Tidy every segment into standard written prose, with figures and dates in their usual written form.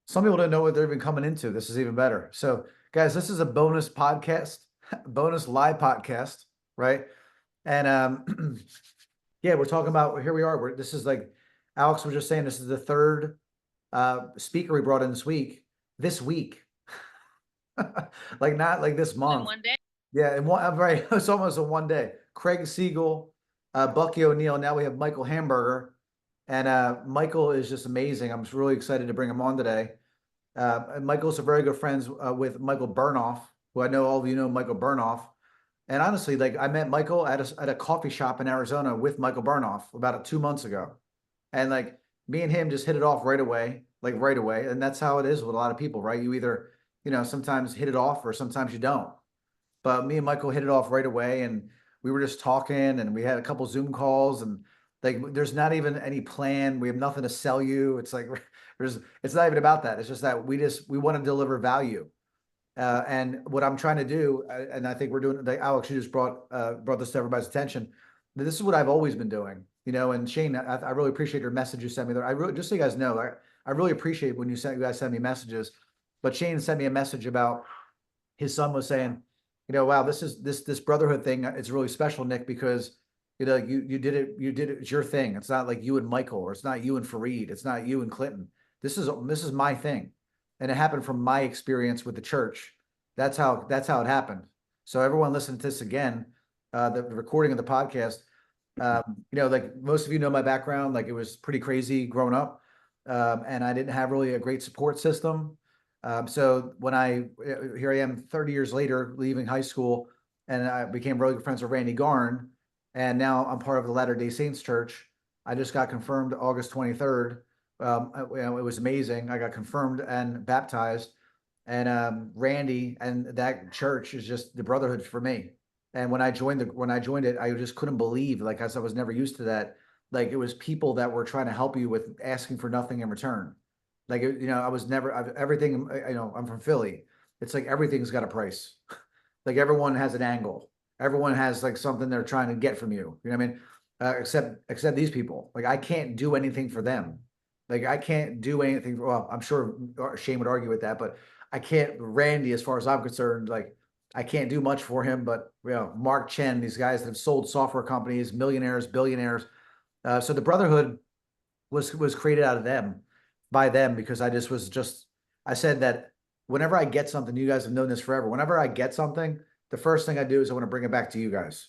Some people don't know what they're even coming into. This is even better. So, guys, this is a bonus podcast, bonus live podcast, right? And yeah, we're talking about here we are. This is like Alex was just saying. This is the third speaker we brought in this week. This week, like not like this All in month. one day. Yeah, and one right. It's almost a one day. Craig Siegel, Bucky O'Neill. Now we have Michael Hamburger, and Michael is just amazing. I'm just really excited to bring him on today. And Michael's a very good friends with Michael Burnoff, who I know all of you know Michael Burnoff. And honestly, like I met Michael at a coffee shop in Arizona with Michael Burnoff about 2 months ago. And like me and him just hit it off right away, like right away. And that's how it is with a lot of people, right? You either, sometimes hit it off or sometimes you don't. But me and Michael hit it off right away, and we were just talking, and we had a couple Zoom calls, and like there's not even any plan. We have nothing to sell you. It's like it's not even about that. It's just that we want to deliver value. And what I'm trying to do, and I think we're doing, like Alex, you just brought this to everybody's attention. This is what I've always been doing, And Shane, I really appreciate your message you sent me there. I really, just so you guys know, I really appreciate when you guys send me messages. But Shane sent me a message about his son was saying, wow, this brotherhood thing. It's really special, Nick, because you did it. It's your thing. It's not like you and Michael, or it's not you and Fareed. It's not you and Clinton. This is my thing, and it happened from my experience with the church. That's how it happened. So everyone listen to this again, the recording of the podcast. Like most of you know my background, like it was pretty crazy growing up, and I didn't have really a great support system. So when here I am 30 years later, leaving high school, and I became really good friends with Randy Garn, and now I'm part of the Latter-day Saints Church. I just got confirmed August 23rd. It was amazing. I got confirmed and baptized, and Randy and that church is just the brotherhood for me. And when I joined it, I just couldn't believe, like, as I was never used to that. Like it was people that were trying to help you with asking for nothing in return. Like, I was never, everything, I'm from Philly. It's like everything's got a price. Like everyone has an angle. Everyone has like something they're trying to get from you. You know what I mean? Except these people. Like I can't do anything for them. Like I can't do anything. Well, I'm sure Shane would argue with that, but I can't. Randy, as far as I'm concerned, like I can't do much for him. But Mark Chen, these guys that have sold software companies, millionaires, billionaires. So the brotherhood was created out of them, by them, because I said that whenever I get something, you guys have known this forever. Whenever I get something, the first thing I do is I want to bring it back to you guys.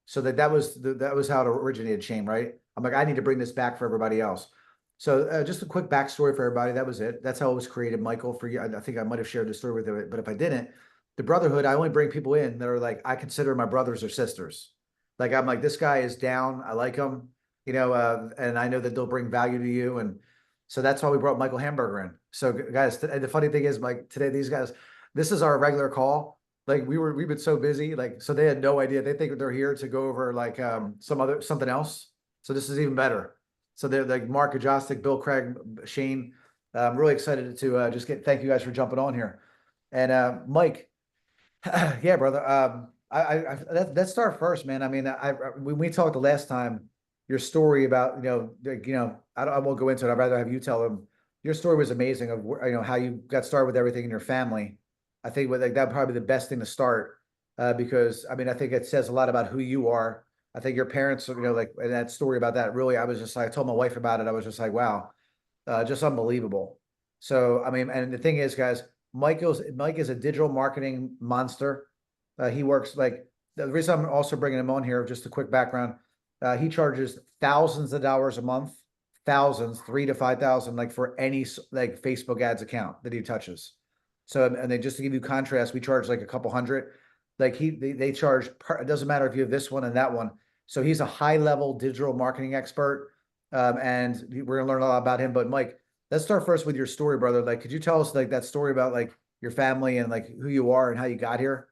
So that was how it originated, Shane, right? I'm like, I need to bring this back for everybody else. So just a quick backstory for everybody. That was it. That's how it was created, Michael. For you, I think I might have shared the story with you, but if I didn't, the brotherhood, I only bring people in that are like I consider my brothers or sisters. Like I'm like, this guy is down. I like him, and I know that they'll bring value to you. And so that's why we brought Michael Hamburger in. So guys, the funny thing is, like today, these guys, this is our regular call. Like we've been so busy, like so they had no idea. They think they're here to go over like something else. So this is even better. So they're like Mark Ajostic, Bill Craig, Shane. I'm really excited to thank you guys for jumping on here. And Mike, yeah, brother. Let's start first, man. I mean, when we talked the last time, your story about I won't go into it. I'd rather have you tell them. Your story was amazing of how you got started with everything in your family. I think like that probably the best thing to start, because I mean I think it says a lot about who you are. I think your parents, like and that story about that really, I was just like I told my wife about it. I was just like, wow, just unbelievable. So I mean, and the thing is, guys, Mike is a digital marketing monster. He works like the reason I'm also bringing him on here, just a quick background. He charges thousands of dollars a month, thousands, 3 to 5 thousand, like for any like Facebook ads account that he touches. So, and then just to give you contrast, we charge like a couple hundred. Like they charge. It doesn't matter if you have this one and that one. So he's a high level digital marketing expert, and we're gonna learn a lot about him. But Mike, let's start first with your story, brother. Like, could you tell us like that story about like your family and like who you are and how you got here?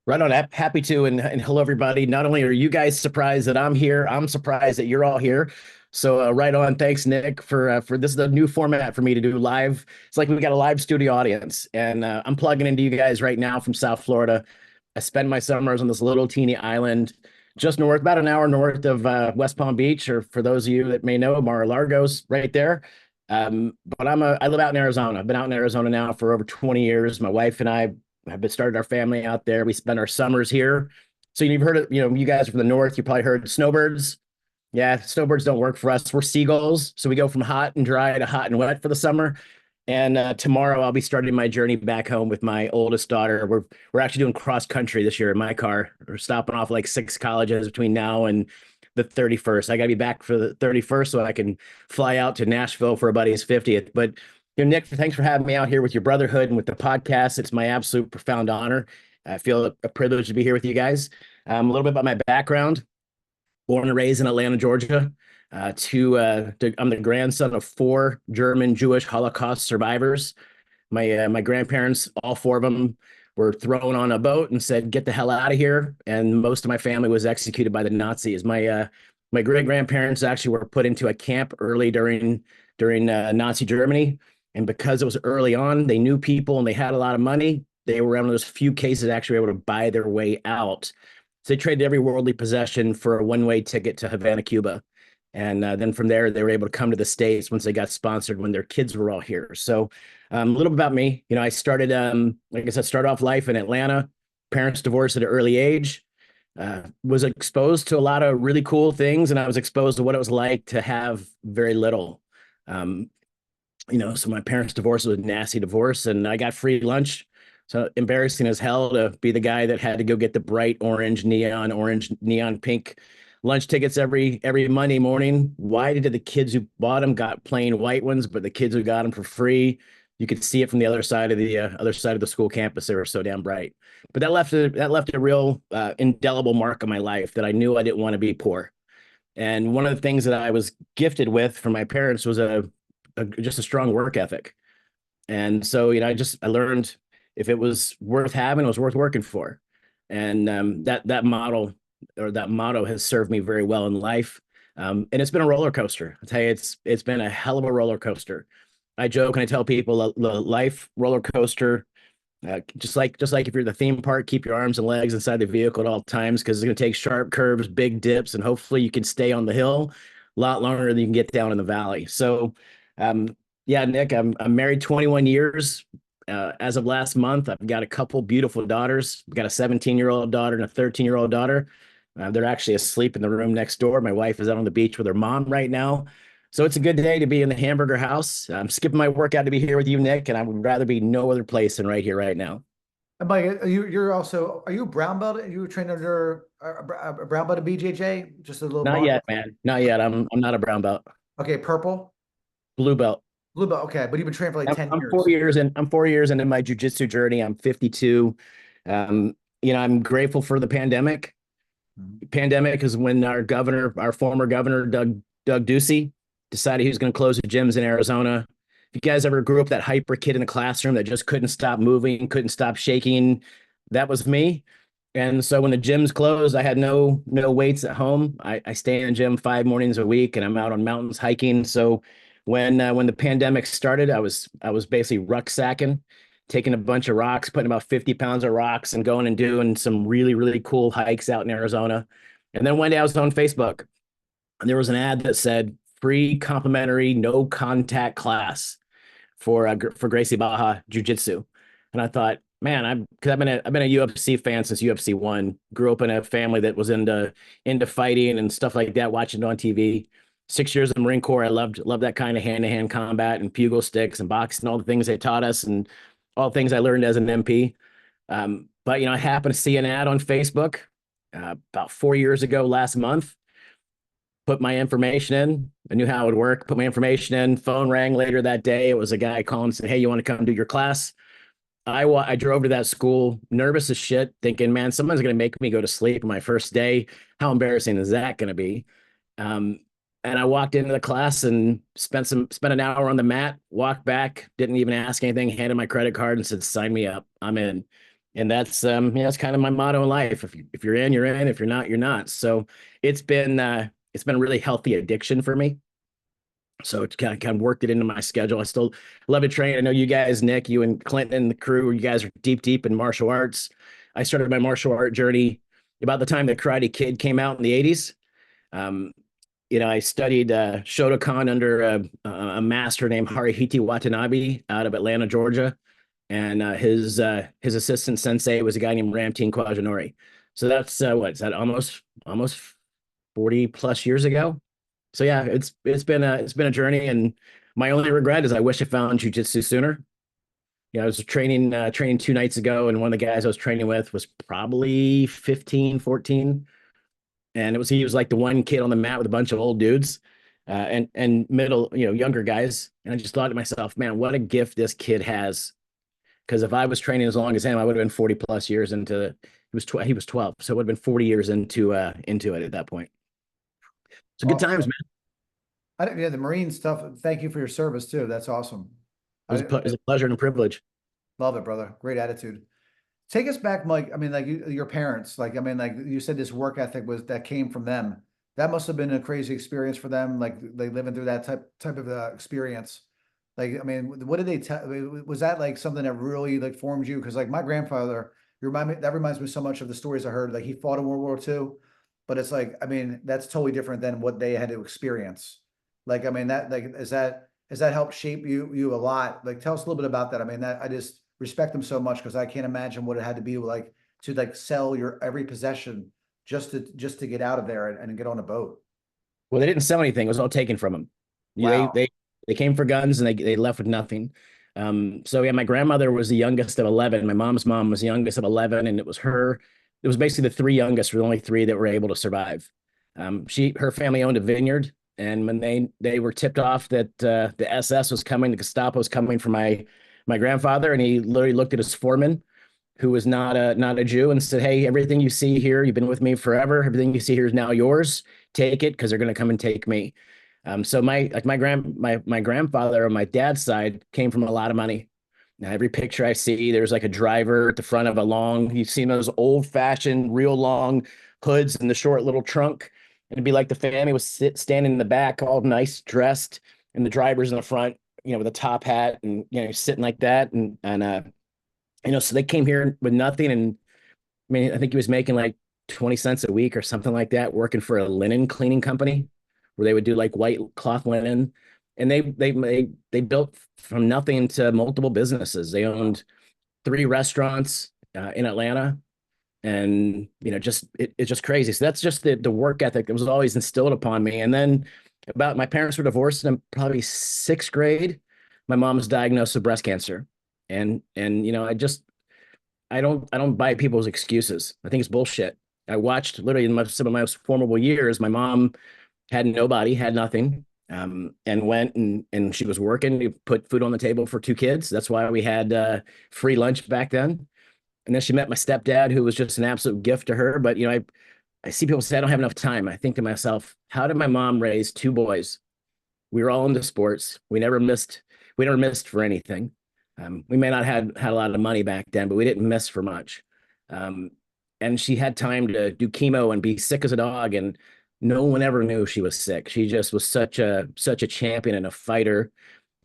Right on. Happy to. And hello, everybody. Not only are you guys surprised that I'm here, I'm surprised that you're all here. So right on. Thanks, Nick, for this is the new format for me to do live. It's like we got a live studio audience, and I'm plugging into you guys right now from South Florida. I spend my summers on this little teeny island just north, about an hour north of West Palm Beach, or for those of you that may know, Mar-a-Lago's right there. But I live out in Arizona. I've been out in Arizona now for over 20 years. My wife and I have been started our family out there. We spend our summers here. So you've heard of, you guys are from the north, you probably heard snowbirds. Yeah, snowbirds don't work for us. We're seagulls. So we go from hot and dry to hot and wet for the summer. And tomorrow I'll be starting my journey back home with my oldest daughter. We're actually doing cross country this year in my car. We're stopping off like 6 colleges between now and the 31st. I got to be back for the 31st so I can fly out to Nashville for a buddy's 50th. But Nick, thanks for having me out here with your brotherhood and with the podcast. It's my absolute profound honor. I feel a privilege to be here with you guys. A little bit about my background. Born and raised in Atlanta, Georgia. I'm the grandson of four German Jewish Holocaust survivors. My grandparents, all four of them, were thrown on a boat and said, "Get the hell out of here." And most of my family was executed by the Nazis. My great grandparents actually were put into a camp early during Nazi Germany, and because it was early on, they knew people and they had a lot of money. They were one of those few cases actually able to buy their way out. So they traded every worldly possession for a one-way ticket to Havana, Cuba. And then from there, they were able to come to the States once they got sponsored when their kids were all here. So a little bit about me. I started, like I said, started off life in Atlanta. Parents divorced at an early age. Was exposed to a lot of really cool things, and I was exposed to what it was like to have very little. Um, so my parents' divorce was a nasty divorce, and I got free lunch. So embarrassing as hell to be the guy that had to go get the bright orange, neon pink lunch tickets every Monday morning. Why did the kids who bought them got plain white ones, but the kids who got them for free, you could see it from the other side of the school campus. They were so damn bright. But that left a real indelible mark on my life that I knew I didn't want to be poor. And one of the things that I was gifted with from my parents was just a strong work ethic. And so, I learned if it was worth having, it was worth working for. And that motto has served me very well in life. And it's been a roller coaster. I tell you, it's been a hell of a roller coaster. I joke and I tell people the life roller coaster, just like if you're the theme park, keep your arms and legs inside the vehicle at all times because it's going to take sharp curves, big dips, and hopefully you can stay on the hill a lot longer than you can get down in the valley. So, yeah, Nick, I'm married 21 years. As of last month, I've got a couple beautiful daughters. I've got a 17-year-old daughter and a 13-year-old daughter. They're actually asleep in the room next door. My wife is out on the beach with her mom right now. So it's a good day to be in the Hamburger house. I'm skipping my workout to be here with you, Nick, and I would rather be no other place than right here, right now. And Mike, are you a brown belt? You were trained under a brown belt at BJJ? Just a little Not bar? yet, man. Not yet. I'm not a brown belt. Okay, purple, Blue belt. blue belt. Okay, but you've been trained for like I'm, 10 I'm years. 4 years in. I'm 4 years into my jujitsu journey. I'm 52. I'm grateful for the pandemic. Mhm. Pandemic is when our former governor, Doug Ducey, decided he was going to close the gyms in Arizona. If you guys ever grew up that hyper kid in the classroom that just couldn't stop moving, couldn't stop shaking, that was me. And so when the gyms closed, I had no weights at home. I stay in the gym 5 mornings a week, and I'm out on mountains hiking. So when the pandemic started, I was basically rucksacking, taking a bunch of rocks, putting about 50 pounds of rocks, and going and doing some really really cool hikes out in Arizona. And then one day I was on Facebook, and there was an ad that said free complimentary no contact class for Gracie Baja Jiu Jitsu, and I thought, man, because I've been a UFC fan since UFC one. Grew up in a family that was into fighting and stuff like that, watching it on TV. 6 years in the Marine Corps, I loved that kind of hand to hand combat and pugil sticks and boxing, all the things they taught us and all the things I learned as an MP. But I happened to see an ad on Facebook about 4 years ago last month. Put my information in. I knew how it would work. Put my information in. Phone rang later that day. It was a guy calling and said, "Hey, you want to come do your class?" I drove to that school, nervous as shit, thinking, "Man, someone's going to make me go to sleep on my first day. How embarrassing is that going to be?" Um, and I walked into the class and spent an hour on the mat. Walked back, didn't even ask anything. Handed my credit card and said, "Sign me up. I'm in." And that's kind of my motto in life. If you're in, you're in. If you're not, you're not. So it's been a really healthy addiction for me. So it's kind of worked it into my schedule. I still love to train. I know you guys, Nick, you and Clinton and the crew, you guys are deep in martial arts. I started my martial art journey about the time the Karate Kid came out in the 80s. Um, I studied Shotokan under a master named Haruhiti Watanabe out of Atlanta, Georgia, and his assistant sensei was a guy named Ramteen Quajanori. So that's what is that almost 40 plus years ago. So yeah, it's been a journey, and my only regret is I wish I found jujitsu sooner. Yeah, I was training 2 nights ago, and one of the guys I was training with was probably 15, 14. And he was like the one kid on the mat with a bunch of old dudes, and middle, younger guys. And I just thought to myself, man, what a gift this kid has. Because if I was training as long as him, I would have been 40 plus years into he was 12. So it would have been 40 years into it at that point. So good times, Awesome. man. Yeah, the Marine stuff. Thank you for your service too. That's awesome. It was a pleasure and a privilege. Love it, brother. Great attitude. Take us back, Mike. I mean, like your parents, like, I mean, like you said, this work ethic that came from them. That must have been a crazy experience for them. Like they living through that type of experience. Like, I mean, what did they tell? Was that like something that really like formed you? Because like my grandfather, that reminds me so much of the stories I heard. Like he fought in World War II, but it's like, I mean, that's totally different than what they had to experience. Like, I mean, that like has that helped shape you a lot? Like, tell us a little bit about that. I mean, that I just respect them so much because I can't imagine what it had to be like to like sell your every possession just to get out of there and get on a boat. Well, they didn't sell anything. It was all taken from them. They Wow. they they came for guns and they left with nothing. So yeah, my grandmother was the youngest of 11. My mom's mom was the youngest of 11, and it was her. It was basically the three youngest were the only three that were able to survive. Her family owned a vineyard, and when they were tipped off that the SS was coming, the Gestapo was coming for my grandfather, and he literally looked at his foreman, who was not a Jew, and said, "Hey, everything you see here, you've been with me forever. Everything you see here is now yours. Take it, because they're going to come and take me." So my grandfather on my dad's side came from a lot of money. Now, every picture I see, there's like a driver at the front of a long. You've seen those old fashioned, real long hoods and the short little trunk. And it'd be like the family was standing in the back, all nice dressed, and the driver's in the front, with a top hat and sitting like that, and so they came here with nothing. And I mean, I think he was making like 20 cents a week or something like that, working for a linen cleaning company where they would do like white cloth linen. And they built from nothing to multiple businesses. They owned 3 restaurants in Atlanta. And it's just crazy. So that's just the work ethic that was always instilled upon me. And then about my parents were divorced in probably 6th grade. My mom was diagnosed with breast cancer. And I don't buy people's excuses. I think it's bullshit. I watched literally in some of my most formidable years, my mom had nobody, had nothing, and went and she was working to put food on the table for 2 kids. That's why we had free lunch back then. And then she met my stepdad, who was just an absolute gift to her. But I see people say I don't have enough time. I think to myself, how did my mom raise 2 boys? We were all into sports. We never missed for anything. We may not had a lot of money back then, but we didn't miss for much. Um, and she had time to do chemo and be sick as a dog, and no one ever knew she was sick. She just was such a champion and a fighter,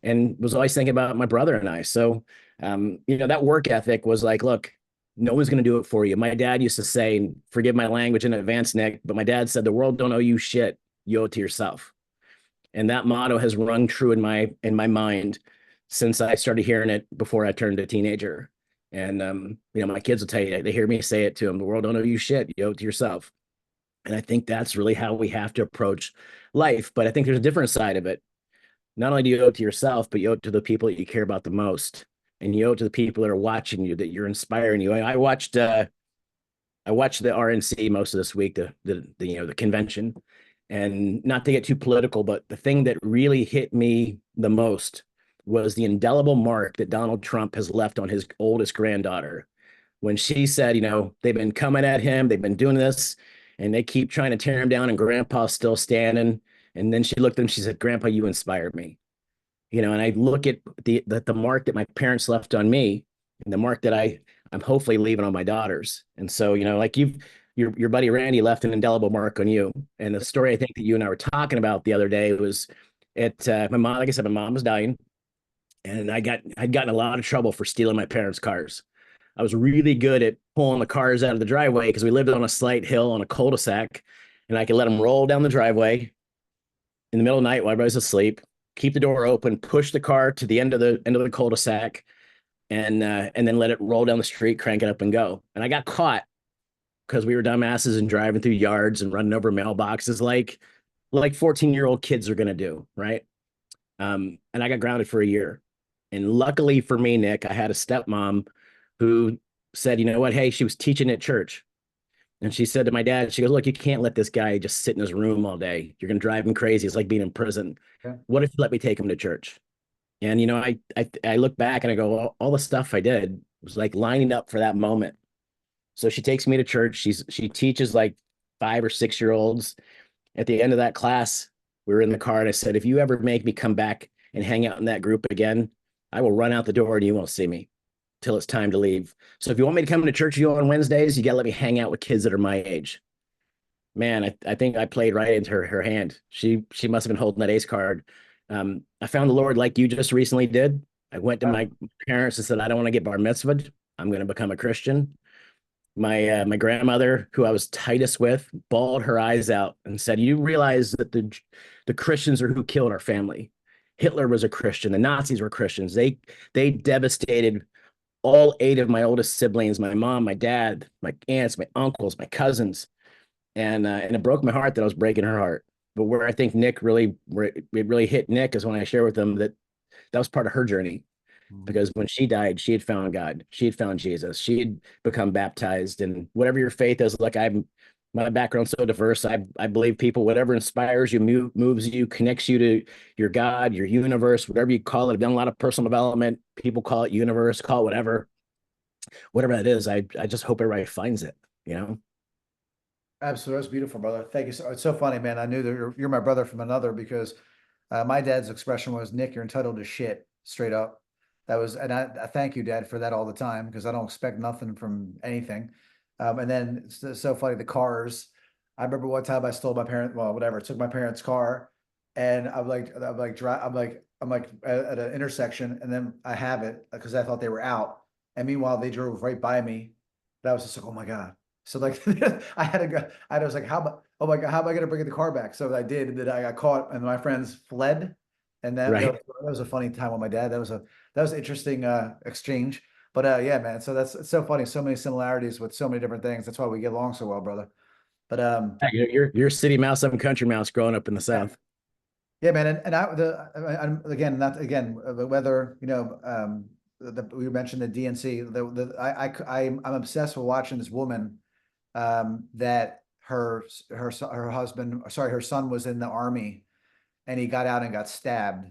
and was always thinking about my brother and I. So, that work ethic was like, look, no one's going to do it for you. My dad used to say, and forgive my language in advance, Nick, but my dad said, the world don't owe you shit. You owe it to yourself. And that motto has rung true in my mind since I started hearing it before I turned a teenager. And my kids will tell you, they hear me say it to them: the world don't owe you shit. You owe it to yourself. And I think that's really how we have to approach life. But I think there's a different side of it. Not only do you owe it to yourself, but you owe it to the people that you care about the most, and you owe it to the people that are watching you, that you're inspiring you. I watched the RNC most of this week, the convention, and not to get too political, but the thing that really hit me the most was the indelible mark that Donald Trump has left on his oldest granddaughter. When she said, they've been coming at him, they've been doing this, and they keep trying to tear him down, and Grandpa's still standing. And then she looked at him, she said, "Grandpa, you inspired me." And I look at the mark that my parents left on me, and the mark that I'm hopefully leaving on my daughters. And so, like your buddy Randy left an indelible mark on you. And the story I think that you and I were talking about the other day was my mom, like I said, my mom was dying, and I'd gotten a lot of trouble for stealing my parents' cars. I was really good at pulling the cars out of the driveway because we lived on a slight hill on a cul-de-sac, and I could let them roll down the driveway. in the middle of the night while everybody's asleep, keep the door open, push the car to the end of the cul-de-sac, and then let it roll down the street, crank it up and go. And I got caught because we were dumbasses and driving through yards and running over mailboxes like 14-year-old kids are gonna do, right? And I got grounded for a year. And luckily for me, Nick, I had a stepmom who said, you know what? Hey, she was teaching at church. And she said to my dad, she goes, look, you can't let this guy just sit in his room all day. You're going to drive him crazy. It's like being in prison. Yeah. What if you let me take him to church? And, I look back and I go, all the stuff I did was like lining up for that moment. So she takes me to church. She teaches like 5 or 6 year olds. At the end of that class, we were in the car and I said, if you ever make me come back and hang out in that group again, I will run out the door and you won't see me till it's time to leave. So if you want me to come to church with you on Wednesdays, you got to let me hang out with kids that are my age. Man, I think I played right into her hand. She must have been holding that ace card. I found the Lord like you just recently did. I went to my parents and said, I don't want to get bar mitzvahed. I'm going to become a Christian. My grandmother, who I was tightest with, bawled her eyes out and said, "You realize that the Christians are who killed our family. Hitler was a Christian. The Nazis were Christians. They devastated all 8 of my oldest siblings: my mom, my dad, my aunts, my uncles, my cousins." And it broke my heart that I was breaking her heart. But where I think where it really hit Nick is when I share with them that that was part of her journey, Mhm. because when she died, she had found God. She had found Jesus. She had become baptized. And whatever your faith is, like my background's so diverse. I believe people, whatever inspires you, moves you, connects you to your God, your universe, whatever you call it. I've done a lot of personal development. People call it universe, call it whatever that is. I just hope everybody finds it, you know? Absolutely. That's beautiful, brother. Thank you. So it's so funny, man. I knew that you're my brother from another because my dad's expression was, Nick, you're entitled to shit, straight up. That was, and I thank you, Dad, for that all the time because I don't expect nothing from anything. And then it's so funny, the cars. I remember one time I stole my parent, well, whatever, took my parents' car, and I'm like at an intersection, and then I have it because I thought they were out, and meanwhile they drove right by me. That was just like, oh my God. So like I had to go, I was like, how about, oh my God, how am I gonna bring the car back? So I did, and then I got caught and my friends fled. And Right. that was a funny time with my dad. That was an interesting exchange. But yeah, man. So that's it's so funny. So many similarities with so many different things. That's why we get along so well, brother. But You're a city mouse, I'm a country mouse growing up in the yeah, South. yeah, man. And I'm again, not again, whether we mentioned the DNC. I'm obsessed with watching this woman that her husband, sorry, her son was in the army and he got out and got stabbed,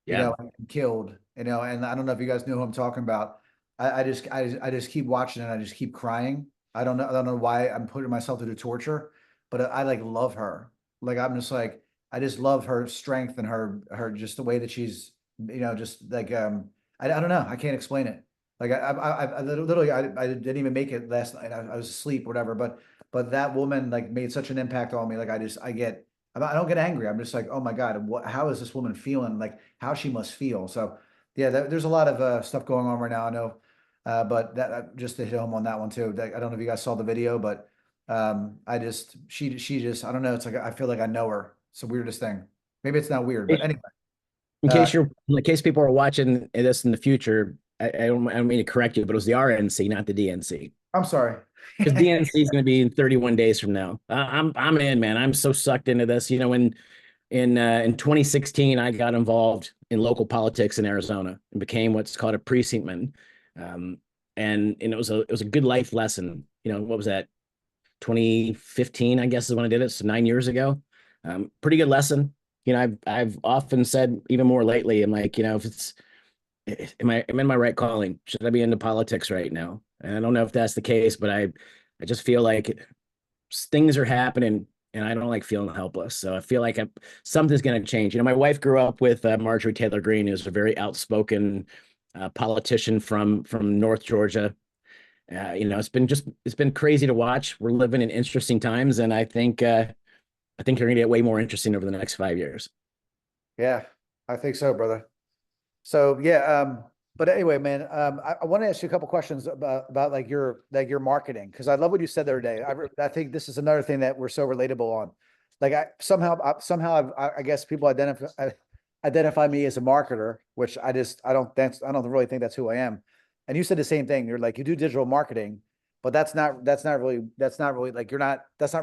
Yeah. and killed, and I don't know if you guys know who I'm talking about. I just keep watching it. I just keep crying. I don't know why I'm putting myself through the torture, but I like love her. Like I'm just like, I just love her strength and just the way that she's, just like, I don't know. I can't explain it. Like I literally, I didn't even make it last night. I was asleep, or whatever, but that woman like made such an impact on me. Like I don't get angry. I'm just like, oh my God, how is this woman feeling? Like how she must feel. So yeah, there's a lot of stuff going on right now. I know, but that just to hit home on that one too. I don't know if you guys saw the video, but she just, I don't know. It's like I feel like I know her. It's the weirdest thing. Maybe it's not weird, but anyway. Uh, In case people are watching this in the future, I don't mean to correct you, but it was the RNC, not the DNC. I'm sorry. Because DNC is going to be in 31 days from now. I'm in, man. I'm so sucked into this. In 2016, I got involved in local politics in Arizona and became what's called a precinctman. Um, and it was a good life lesson. What was that? 2015, I guess, is when I did it. So 9 years ago. Pretty good lesson. I've often said, even more lately, I'm like, if it's am I in my right calling? Should I be into politics right now? And I don't know if that's the case, but I just feel like things are happening and I don't like feeling helpless. So I feel like something's going to change. My wife grew up with Marjorie Taylor Greene, who's a very outspoken politician from North Georgia. It's been crazy to watch. We're living in interesting times, and I think you're going to get way more interesting over the next 5 years. Yeah, I think so, brother. So yeah, but anyway, man, I want to ask you a couple questions about like your marketing because I love what you said the other day. I think this is another thing that we're so relatable on. like I guess people identify me as a marketer, which I don't really think that's who I am. And you said the same thing. You're like, you do digital marketing, but that's not really like, that's not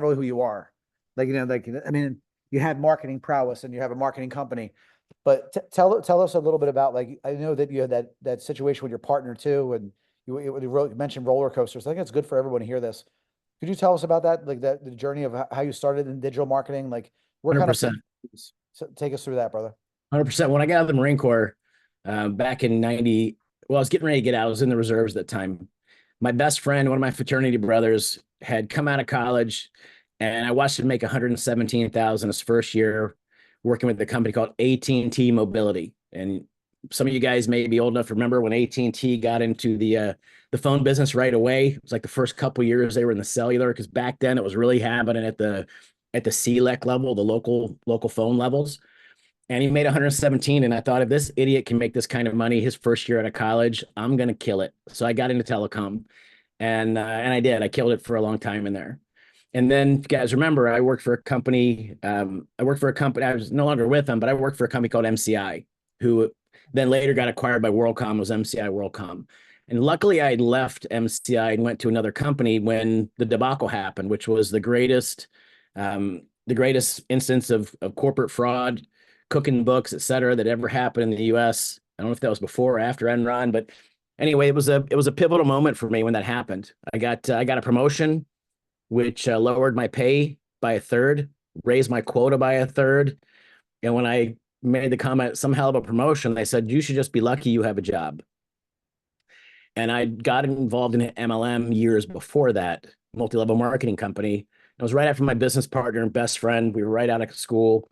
really who you are. Like, like, I mean, you have marketing prowess and you have a marketing company, but tell us a little bit about, like, I know that you had that situation with your partner too, and you mentioned roller coasters. I think it's good for everyone to hear this. Could you tell us about that, like the journey of how you started in digital marketing? Like, where kind of 100%. so take us through that, brother. 100%. When I got out of the Marine Corps back in 90, well, I was getting ready to get out. I was in the reserves at that time. My best friend, one of my fraternity brothers, had come out of college, and I watched him make 117,000 his first year working with a company called AT&T Mobility. And some of you guys may be old enough to remember when AT&T got into the phone business right away. It was like the first couple of years they were in the cellular, because back then it was really happening at the CLEC level, the local phone levels. And he made 117. And I thought, if this idiot can make this kind of money his first year out of college, I'm going to kill it. So I got into telecom, and I did. I killed it for a long time in there. And then, if you guys remember, I worked for a company. I worked for a company. I was no longer with them, but I worked for a company called MCI, who then later got acquired by WorldCom. It was MCI WorldCom. And luckily, I had left MCI and went to another company when the debacle happened, which was the greatest instance of corporate fraud, cooking books, et cetera, that ever happened in the U.S. I don't know if that was before or after Enron, but anyway, it was a pivotal moment for me when that happened. I got a promotion, which lowered my pay by a third, raised my quota by a third. And when I made the comment, some hell of a promotion, they said, you should just be lucky you have a job. And I got involved in an MLM years before that, multi-level marketing company. It was right after my business partner and best friend, we were right out of school,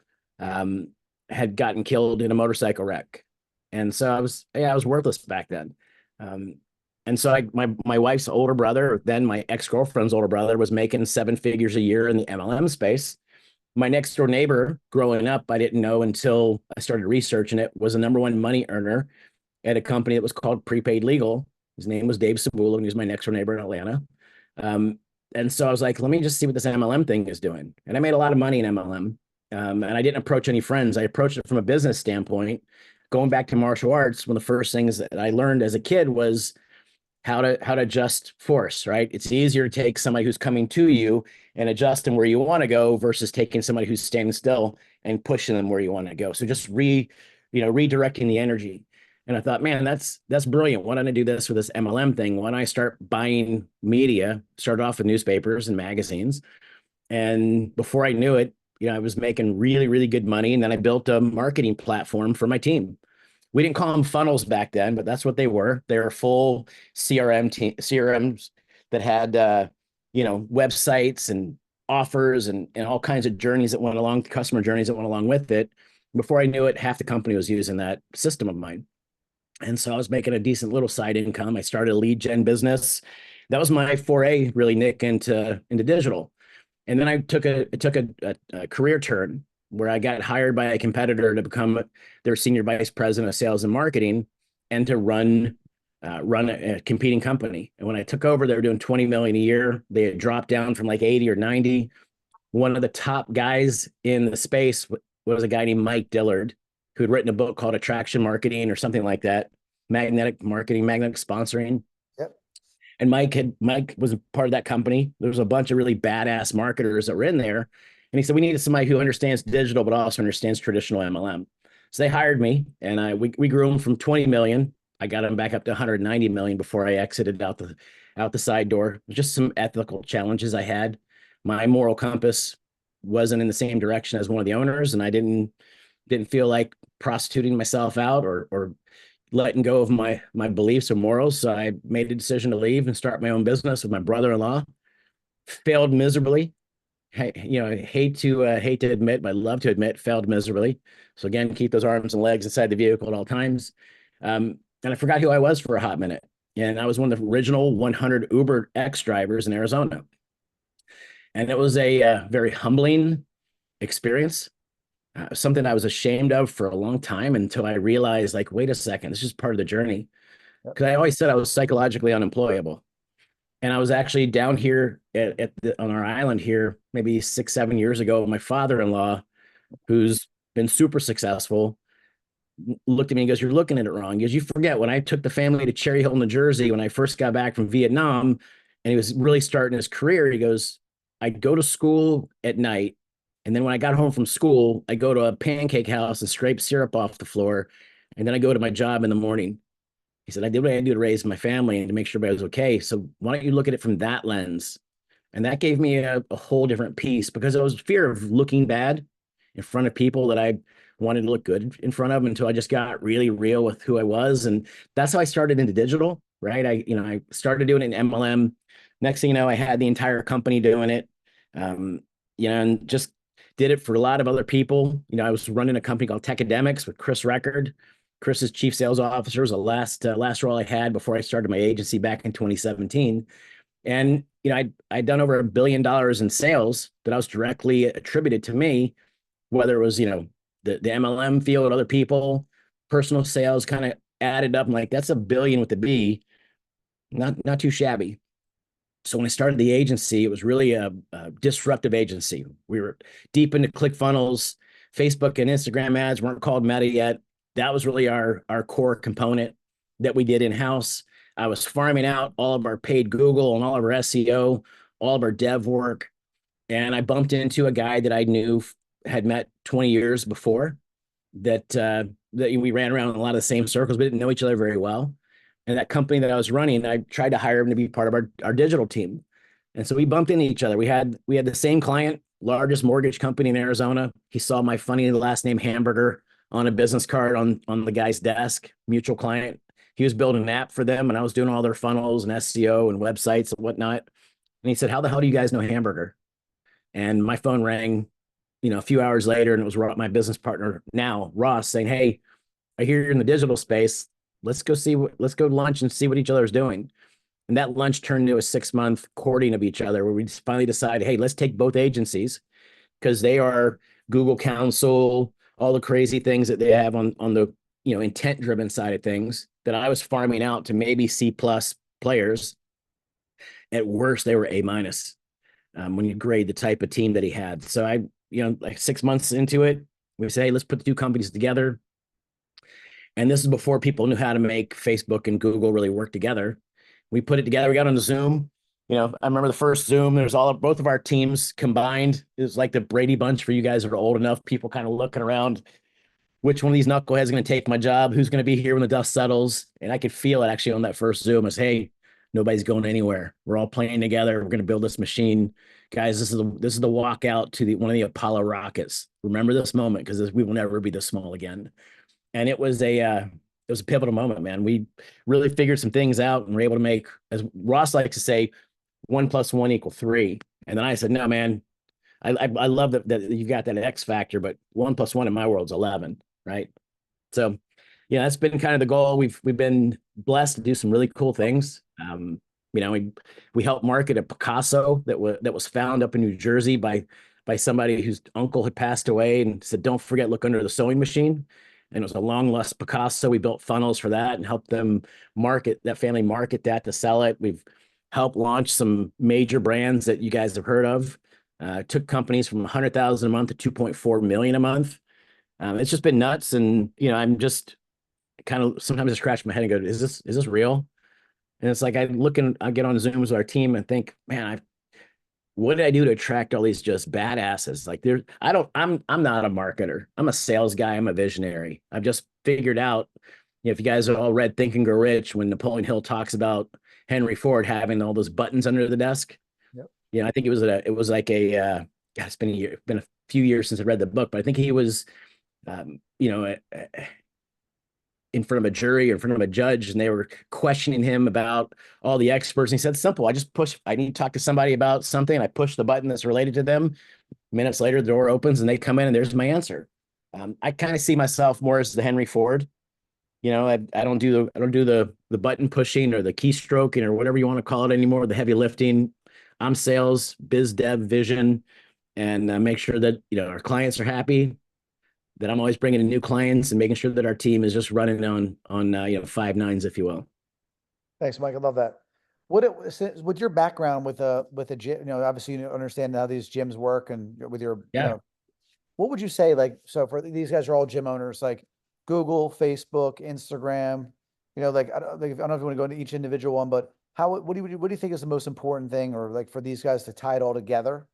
had gotten killed in a motorcycle wreck. And so I was worthless back then. And so my wife's older brother, then my ex-girlfriend's older brother, was making 7 figures a year in the MLM space. My next door neighbor growing up, I didn't know until I started researching it, was the number one money earner at a company that was called Prepaid Legal. His name was Dave Sabula, and he was my next door neighbor in Atlanta. And so I was like, let me just see what this MLM thing is doing. And I made a lot of money in MLM. And I didn't approach any friends. I approached it from a business standpoint. Going back to martial arts, one of the first things that I learned as a kid was how to adjust force, right? It's easier to take somebody who's coming to you and adjust them where you want to go versus taking somebody who's standing still and pushing them where you want to go. So just redirecting the energy. And I thought, man, that's brilliant. Why don't I do this with this MLM thing? Why don't I start buying media? Started off with newspapers and magazines. And before I knew it, I was making really, really good money. And then I built a marketing platform for my team. We didn't call them funnels back then, but that's what they were. They were full CRMs that had, websites and offers and all kinds of journeys that went along, customer journeys that went along with it. Before I knew it, half the company was using that system of mine. And so I was making a decent little side income. I started a lead gen business. That was my foray, really, Nick, into digital. And then I took a career turn where I got hired by a competitor to become their senior vice president of sales and marketing, and to run a competing company. And when I took over, they were doing 20 million a year. They had dropped down from like 80 or 90. One of the top guys in the space was a guy named Mike Dillard, who had written a book called Attraction Marketing or something like that, magnetic marketing, magnetic sponsoring. Yep. And Mike was a part of that company. There was a bunch of really badass marketers that were in there. And he said, we needed somebody who understands digital, but also understands traditional MLM. So they hired me, and we grew them from 20 million. I got them back up to 190 million before I exited out the side door. Just some ethical challenges I had. My moral compass wasn't in the same direction as one of the owners, and I didn't feel like prostituting myself out or letting go of my beliefs or morals. So I made a decision to leave and start my own business with my brother-in-law. Failed miserably. I hate to admit, but I love to admit, failed miserably. So again, keep those arms and legs inside the vehicle at all times. And I forgot who I was for a hot minute. And I was one of the original 100 Uber X drivers in Arizona. And it was a very humbling experience. Something I was ashamed of for a long time, until I realized, like, wait a second, this is part of the journey. Because I always said I was psychologically unemployable. And I was actually down here on our island here, maybe 6, 7 years ago. My father-in-law, who's been super successful, looked at me and goes, "You're looking at it wrong." He goes, "You forget when I took the family to Cherry Hill, New Jersey, when I first got back from Vietnam, and he was really starting his career. He goes, I'd go to school at night, and then when I got home from school, I go to a pancake house and scrape syrup off the floor, and then I go to my job in the morning." He said, "I did what I had to do to raise my family and to make sure everybody was okay. So why don't you look at it from that lens?" And that gave me a whole different piece because it was fear of looking bad in front of people that I wanted to look good in front of until I just got really real with who I was. And that's how I started into digital, right? I started doing it in MLM. Next thing you know, I had the entire company doing it. Um, and just did it for a lot of other people. I was running a company called Tech Academics with Chris Record. Chris is chief sales officer, was the last role I had before I started my agency back in 2017. And I'd done over $1 billion in sales that I was directly attributed to me, whether it was the MLM field, other people, personal sales, kind of added up. I'm like, that's $1 billion with the B, not too shabby. So when I started the agency, it was really a disruptive agency. We were deep into ClickFunnels. Facebook and Instagram ads weren't called Meta yet. That was really our core component that we did in house. I was farming out all of our paid Google and all of our SEO, all of our dev work. And I bumped into a guy that I knew, had met 20 years before, that we ran around in a lot of the same circles, but didn't know each other very well. And that company that I was running, I tried to hire him to be part of our digital team. And so we bumped into each other. We had the same client, largest mortgage company in Arizona. He saw my funny last name Hamburger on a business card on the guy's desk, mutual client. He was building an app for them, and I was doing all their funnels and SEO and websites and whatnot. And he said, "How the hell do you guys know Hamburger?" And my phone rang, a few hours later, and it was my business partner now, Ross, saying, "Hey, I hear you're in the digital space. Let's go lunch and see what each other's doing." And that lunch turned into a 6 month courting of each other, where we finally decided, hey, let's take both agencies because they are Google Counsel, all the crazy things that they have on the intent driven side of things that I was farming out to maybe C plus players. At worst, they were A minus when you grade the type of team that he had. So like 6 months into it, we say, hey, let's put the two companies together. And this is before people knew how to make Facebook and Google really work together. We put it together. We got on Zoom. I remember the first Zoom. There's both of our teams combined. It was like the Brady Bunch for you guys that are old enough. People kind of looking around. Which one of these knuckleheads is going to take my job? Who's going to be here when the dust settles? And I could feel it actually on that first Zoom. As hey, nobody's going anywhere. We're all playing together. We're going to build this machine, guys. This is the walk out to one of the Apollo rockets. Remember this moment because we will never be this small again. And it was a pivotal moment, man. We really figured some things out and were able to make, as Ross likes to say, 1+1 = 3. And then I said, no, man, I love that you've got that X factor, but 1+1 in my world's 11, right? So, that's been kind of the goal. We've been blessed to do some really cool things. We helped market a Picasso that was found up in New Jersey by somebody whose uncle had passed away and said, "Don't forget, look under the sewing machine." And it was a long lost Picasso. We built funnels for that and helped them market that to sell it. We've helped launch some major brands that you guys have heard of. Took companies from 100,000 a month to 2.4 million a month. It's just been nuts. And, I'm just kind of sometimes I scratch my head and go, is this real? And it's like I get on Zooms with our team and think, man, what did I do to attract all these just badasses? Like I'm not a marketer. I'm a sales guy. I'm a visionary. I've just figured out, if you guys have all read Think and Grow Rich, when Napoleon Hill talks about Henry Ford having all those buttons under the desk. Yep. I think it was like God, it's been a few years since I read the book, but I think he was, in front of a jury or in front of a judge, and they were questioning him about all the experts. And he said, simple, I need to talk to somebody about something. I push the button that's related to them. Minutes later, the door opens and they come in and there's my answer. I kind of see myself more as the Henry Ford. I don't do the button pushing or the keystroking or whatever you want to call it anymore, the heavy lifting. I'm sales, biz dev, vision, and make sure that, our clients are happy, that I'm always bringing in new clients and making sure that our team is just running on 5 nines, if you will. Thanks, Mike. I love that. With your background with a gym, obviously you understand how these gyms work and with your, Yeah. what would you say, like, so for these guys are all gym owners, like Google, Facebook, Instagram, like, I don't know if you want to go into each individual one, but what do you think is the most important thing, or like for these guys to tie it all together?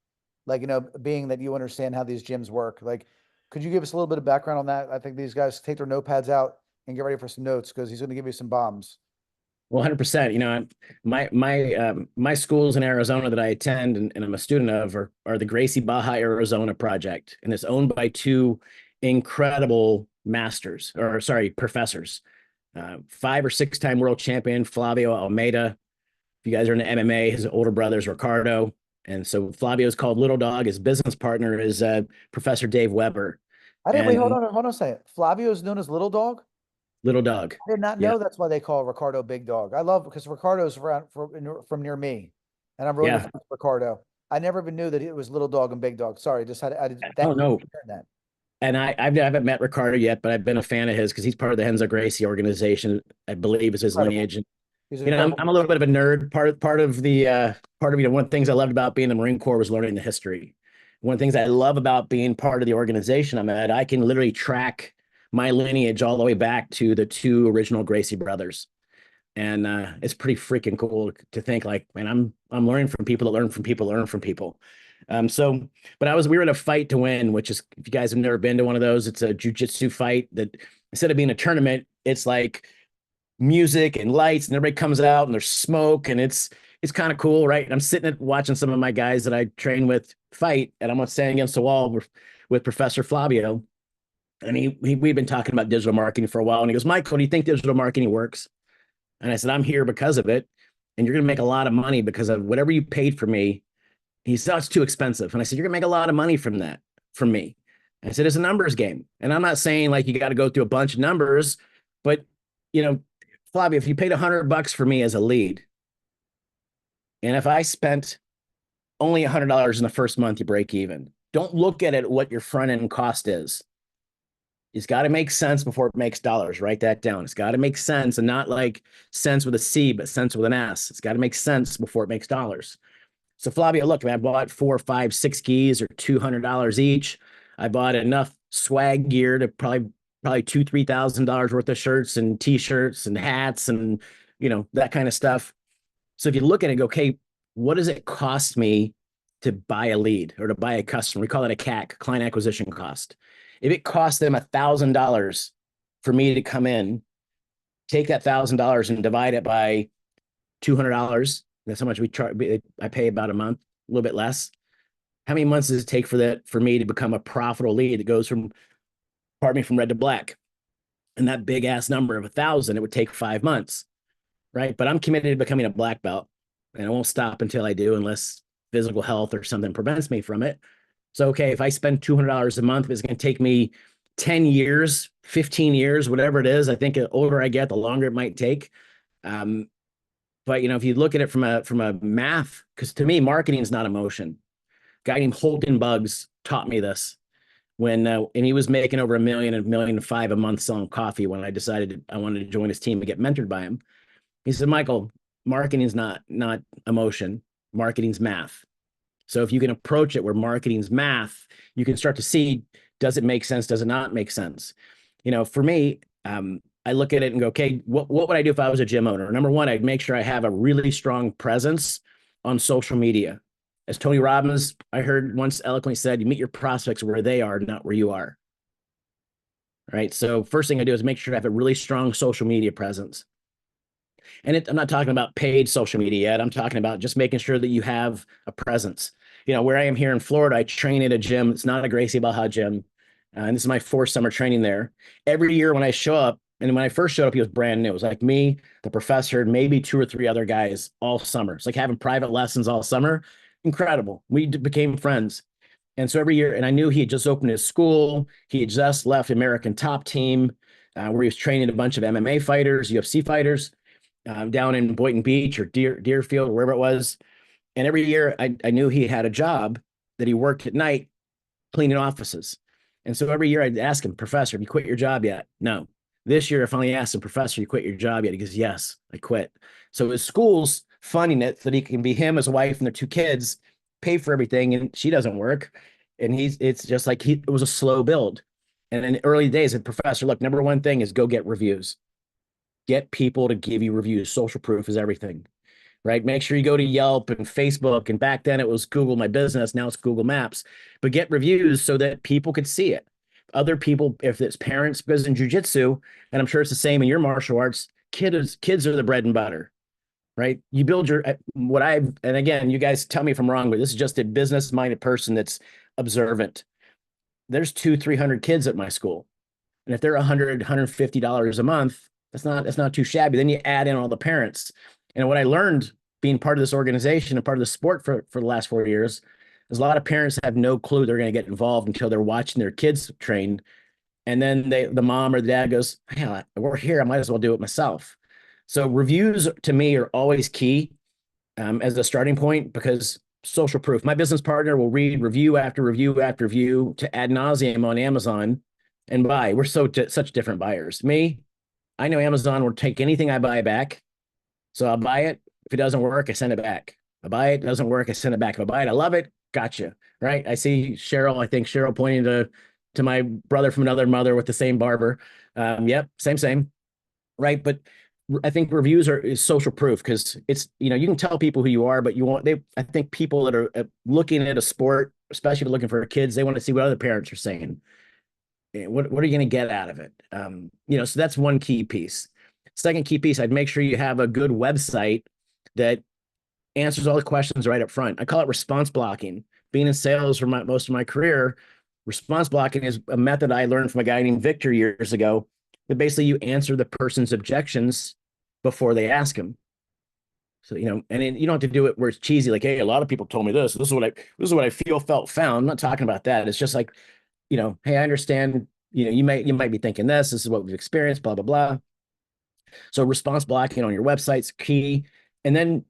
Like, being that you understand how these gyms work, like, could you give us a little bit of background on that? I think these guys take their notepads out and get ready for some notes because he's going to give you some bombs. Well, 100%. My schools in Arizona that I attend and I'm a student of are the Gracie Baja Arizona Project, and it's owned by two incredible masters, or sorry, professors. 5 or 6 time world champion Flavio Almeida. If you guys are into MMA, his older brother is Ricardo, and so Flavio is called Little Dog. His business partner is Professor Dave Weber, I didn't wait. and Hold on a second. Flavio is known as Little Dog. Little Dog. I did not Yeah, know that's why they call Ricardo Big Dog. I love because Ricardo's from near me, and I'm really good yeah. friends with Ricardo. I never even knew that it was Little Dog and Big Dog. Sorry, just had I did, Oh thank you no, for sharing that. and I haven't met Ricardo yet, but I've been a fan of his because he's part of the Henzo Gracie organization. I believe is his Incredible. lineage. And He's an I'm incredible. a little bit of a nerd. Part of one of the things I loved about being in the Marine Corps was learning the history. One of the things I love about being part of the organization I'm at, I can literally track my lineage all the way back to the two original Gracie brothers. And it's pretty freaking cool to think like, man, I'm learning from people that learn from people, learn from people. But we were in a fight to win, which is, if you guys have never been to one of those, it's a jujitsu fight that instead of being a tournament, it's like music and lights and everybody comes out and there's smoke and it's kind of cool, right? And I'm sitting watching some of my guys that I train with fight, and I'm standing against the wall with Professor Flavio, and we've been talking about digital marketing for a while, and he goes, Michael, do you think digital marketing works? And I said, I'm here because of it, and you're going to make a lot of money because of whatever you paid for me. He said, oh, it's too expensive. And I said, you're going to make a lot of money from me. I said, it's a numbers game. And I'm not saying like you got to go through a bunch of numbers, but you know, Flavio, if you paid $100 for me as a lead, and if I spent only $100 in the first month, you break even. Don't look at it what your front end cost is. It's got to make sense before it makes dollars. Write that down. It's got to make sense, and not like sense with a C, but sense with an S. It's got to make sense before it makes dollars. So Flavio, look, man, I bought 4, 5, 6 skis or $200 each. I bought enough swag gear to probably $2,000, $3,000 worth of shirts and t-shirts and hats and that kind of stuff. So if you look at it and go, okay, what does it cost me to buy a lead or to buy a customer? We call it a CAC, client acquisition cost. If it costs them $1,000 for me to come in, take that $1,000 and divide it by $200. That's how much we charge. I pay about a month, a little bit less. How many months does it take for me to become a profitable lead that goes from red to black? And that big ass number of 1,000, it would take 5 months, right? But I'm committed to becoming a black belt, and I won't stop until I do, unless physical health or something prevents me from it. So, okay, if I spend $200 a month, it's going to take me 10 years, 15 years, whatever it is. I think the older I get, the longer it might take. But if you look at it from a math, because to me, marketing is not emotion. A guy named Holden Bugs taught me this and he was making over $1.5 million a month selling coffee when I decided I wanted to join his team and get mentored by him. He said, Michael, marketing is not emotion. Marketing's math. So if you can approach it where marketing's math, you can start to see, does it make sense? Does it not make sense? For me, I look at it and go, okay, what would I do if I was a gym owner? Number one, I'd make sure I have a really strong presence on social media. As Tony Robbins, I heard once eloquently said, you meet your prospects where they are, not where you are. Right. So first thing I do is make sure I have a really strong social media presence. And I'm not talking about paid social media yet. I'm talking about just making sure that you have a presence. Where I am here in Florida, I train at a gym. It's not a Gracie Baja gym. And this is my 4th summer training there. Every year when I show up, and when I first showed up, he was brand new. It was like me, the professor, and maybe 2 or 3 other guys all summer. It's like having private lessons all summer. Incredible. We became friends. And so every year, and I knew he had just opened his school. He had just left American Top Team, where he was training a bunch of MMA fighters, UFC fighters, down in Boynton Beach or Deerfield, or wherever it was. And every year I knew he had a job that he worked at night cleaning offices. And so every year I'd ask him, Professor, have you quit your job yet? No. This year I finally asked him, Professor, you quit your job yet? He goes, yes, I quit. So his school's funding it so that he can be him, his wife, and their two kids, pay for everything, and she doesn't work. And it's just like it was a slow build. And in the early days, a professor, look, number one thing is go get reviews. Get people to give you reviews. Social proof is everything, right? Make sure you go to Yelp and Facebook. And back then it was Google My Business. Now it's Google Maps. But get reviews so that people could see it. Other people, if it's parents, because in jujitsu, and I'm sure it's the same in your martial arts, kids are the bread and butter, right? You build your what I've, and again, you guys tell me if I'm wrong, but this is just a business minded person that's observant. There's 300 kids at my school. And if they're $150 a month, that's not too shabby. Then you add in all the parents. And what I learned being part of this organization and part of the sport for the last 4 years is a lot of parents have no clue they're going to get involved until they're watching their kids train. And then the mom or the dad goes, "Hell, we're here. I might as well do it myself." So reviews to me are always key as a starting point because social proof. My business partner will read review after review after review to ad nauseum on Amazon and buy. We're such different buyers. Me, I know Amazon will take anything I buy back. So I'll buy it. If it doesn't work, I send it back. I buy it, doesn't work, I send it back. If I buy it, I love it. Gotcha. Right. I see Cheryl, I think Cheryl pointing to my brother from another mother with the same barber. Yep, same. Right. But I think reviews is social proof because it's, you can tell people who you are, but I think people that are looking at a sport, especially if they're looking for kids, they want to see what other parents are saying. What are you going to get out of it? So that's one key piece. Second key piece, I'd make sure you have a good website that answers all the questions right up front. I call it response blocking. Being in sales for most of my career, response blocking is a method I learned from a guy named Victor years ago. That basically you answer the person's objections before they ask them. So, and you don't have to do it where it's cheesy, like, hey, a lot of people told me this. This is what I feel, felt, found. I'm not talking about that. It's just like, hey, I understand, you might be thinking this is what we've experienced, blah, blah, blah. So response blocking on your website's key. And then,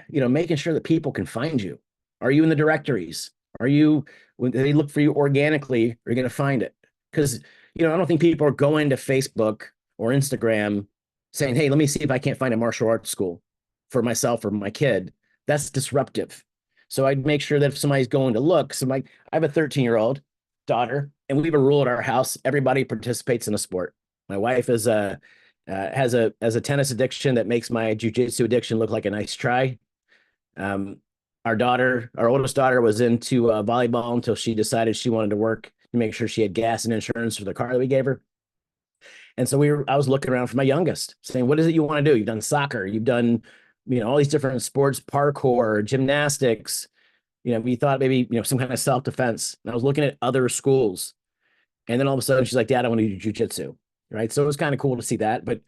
making sure that people can find you. Are you in the directories? When they look for you organically, are you going to find it? Because, I don't think people are going to Facebook or Instagram saying, hey, let me see if I can't find a martial arts school for myself or my kid. That's disruptive. So I'd make sure that if somebody's going to look, I have a 13-year-old daughter, and we have a rule at our house: everybody participates in a sport. My wife has a tennis addiction that makes my jujitsu addiction look like a nice try. Our oldest daughter, was into volleyball until she decided she wanted to work to make sure she had gas and insurance for the car that we gave her. And so I was looking around for my youngest, saying, "What is it you want to do? You've done soccer, you've done, all these different sports, parkour, gymnastics. We thought maybe, some kind of self-defense." And I was looking at other schools. And then all of a sudden she's like, "Dad, I want to do jujitsu." Right. So it was kind of cool to see that. But,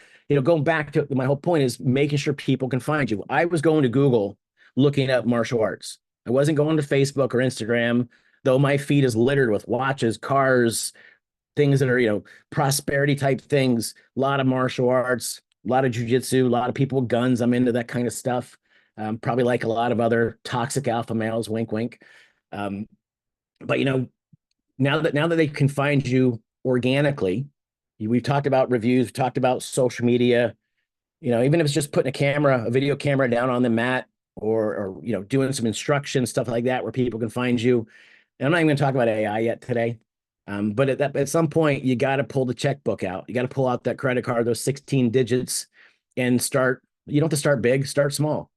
going back to my whole point is making sure people can find you. I was going to Google looking up martial arts. I wasn't going to Facebook or Instagram, though my feed is littered with watches, cars, things that are, prosperity type things, a lot of martial arts, a lot of jujitsu, a lot of people with guns. I'm into that kind of stuff. Probably like a lot of other toxic alpha males, wink, wink. But, now that they can find you organically, we've talked about reviews, we've talked about social media, even if it's just putting a video camera down on the mat or doing some instruction, stuff like that, where people can find you. And I'm not even going to talk about AI yet today. But at some point, you got to pull the checkbook out. You got to pull out that credit card, those 16 digits, and start. You don't have to start big, start small.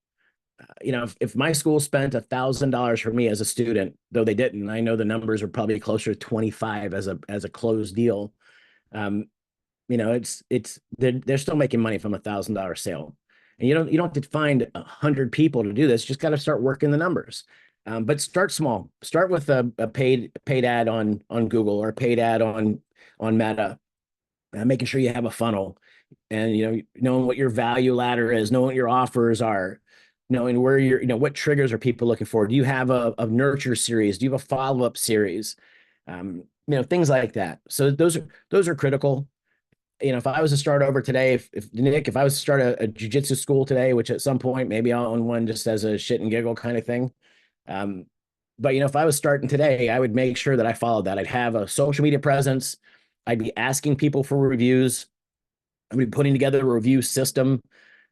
If my school spent $1,000 for me as a student, though they didn't, I know the numbers are probably closer to 25 as a closed deal. They're still making money from $1,000 sale, and you don't have to find 100 people to do this. You just got to start working the numbers. But start small. Start with a paid ad on Google or a paid ad on Meta, making sure you have a funnel, and knowing what your value ladder is, knowing what your offers are, knowing where what triggers are people looking for. Do you have a nurture series? Do you have a follow-up series? Things like that. So those are critical. If I was to start over today, if I was to start a jiu-jitsu school today, which at some point maybe I'll own one just as a shit and giggle kind of thing. But if I was starting today, I would make sure that I followed that. I'd have a social media presence. I'd be asking people for reviews. I'd be putting together a review system.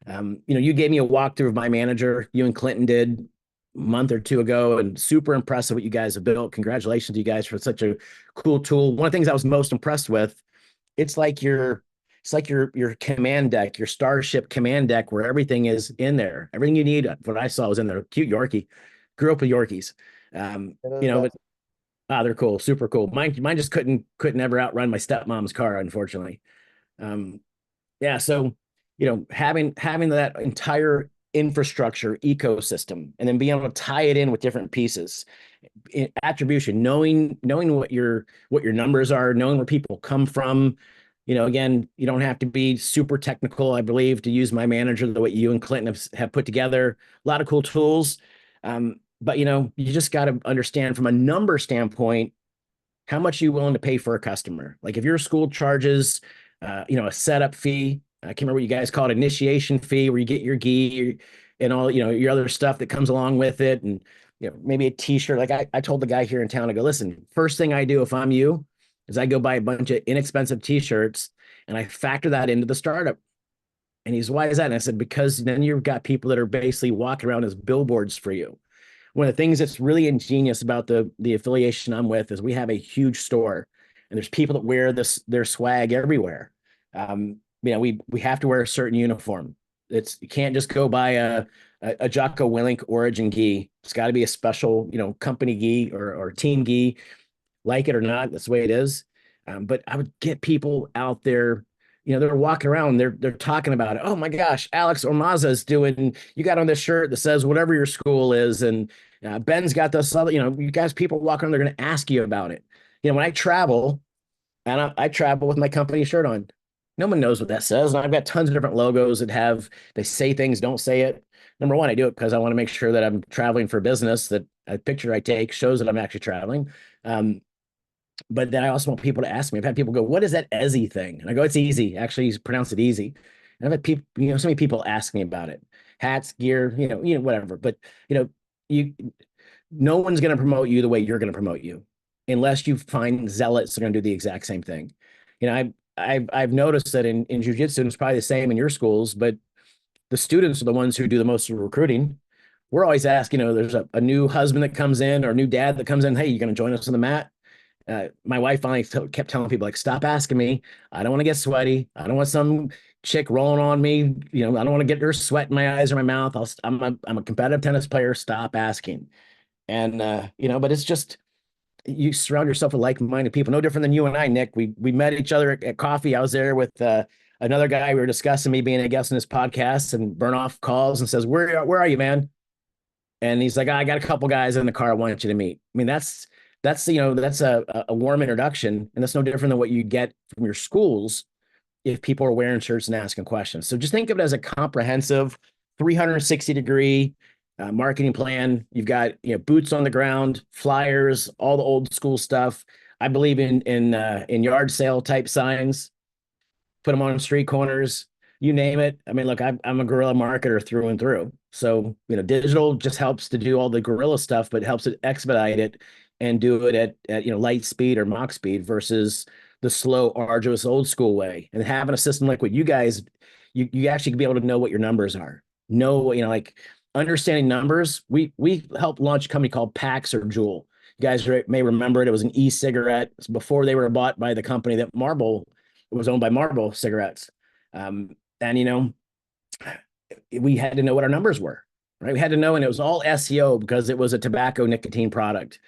You gave me a walkthrough of my manager, you and Clinton did a month or two ago, and super impressed with what you guys have built. Congratulations to you guys for such a cool tool. One of the things I was most impressed with, it's like your command deck, your Starship command deck, where everything is in there. Everything you need, what I saw was in there. Cute Yorkie. Grew up with Yorkies. They're the But best. they're cool, super cool. Mine just couldn't ever outrun my stepmom's car, unfortunately. Um, yeah, so having that entire infrastructure ecosystem and then being able to tie it in with different pieces, attribution, knowing what your numbers are, knowing where people come from. Again, you don't have to be super technical, I believe, to use my manager the way you and Clinton have put together. A lot of cool tools. But you just got to understand from a number standpoint how much you willing to pay for a customer. Like if your school charges, a setup fee, I can't remember what you guys call it, initiation fee, where you get your gi and all, your other stuff that comes along with it. And, maybe a t-shirt. Like I told the guy here in town, I go, listen, first thing I do if I'm you is I go buy a bunch of inexpensive t-shirts and I factor that into the startup. And he's, why is that? And I said, because then you've got people that are basically walking around as billboards for you. One of the things that's really ingenious about the affiliation I'm with is we have a huge store, and there's people that wear their swag everywhere. We have to wear a certain uniform. You can't just go buy a Jocko Willink Origin gi. It's got to be a special, company gi or team gi, like it or not. That's the way it is. But I would get people out there, they're walking around, they're talking about it. Oh my gosh, Alex Ormaza is doing, you got on this shirt that says whatever your school is. And Ben's got this other, you guys, people walking around, they're going to ask you about it. When I travel, and I travel with my company shirt on, no one knows what that says. And I've got tons of different logos they say things, don't say it. Number one, I do it because I want to make sure that I'm traveling for business, that a picture I take shows that I'm actually traveling. But then I also want people to ask me. I've had people go, "What is that EZzy thing?" And I go, "It's easy. Actually, you pronounce it easy." And I've had people, so many people ask me about it. Hats, gear, whatever. But you, no one's going to promote you the way you're going to promote you, unless you find zealots that are going to do the exact same thing. I've noticed that in jujitsu, and it's probably the same in your schools, but the students are the ones who do the most of the recruiting. We're always asking, there's a new husband that comes in or a new dad that comes in. Hey, you going to join us on the mat? My wife finally kept telling people, like, stop asking me. I don't want to get sweaty. I don't want some chick rolling on me. I don't want to get her sweat in my eyes or my mouth. I'm a competitive tennis player. Stop asking. And, but it's just, you surround yourself with like-minded people, no different than you and I, Nick. We met each other at coffee. I was there with another guy. We were discussing me being a guest in this podcast, and burn off calls and says, where are you, man? And he's like, I got a couple guys in the car I want you to meet. I mean, that's a warm introduction, and that's no different than what you get from your schools if people are wearing shirts and asking questions. So just think of it as a comprehensive 360-degree marketing plan. You've got boots on the ground, flyers, all the old school stuff. I believe in yard sale type signs. Put them on street corners, you name it. I mean, look, I'm a guerrilla marketer through and through. So, digital just helps to do all the guerrilla stuff, but helps it expedite it and do it at light speed or Mach speed versus the slow, arduous, old school way. And having a system like what you guys, you actually can be able to know what your numbers are. Know, like understanding numbers. We helped launch a company called Pax or Jewel. You guys may remember it. It was an e-cigarette. It's before they were bought by the company that was owned by Marlboro cigarettes. And we had to know what our numbers were, right? We had to know, and it was all SEO because it was a tobacco nicotine product.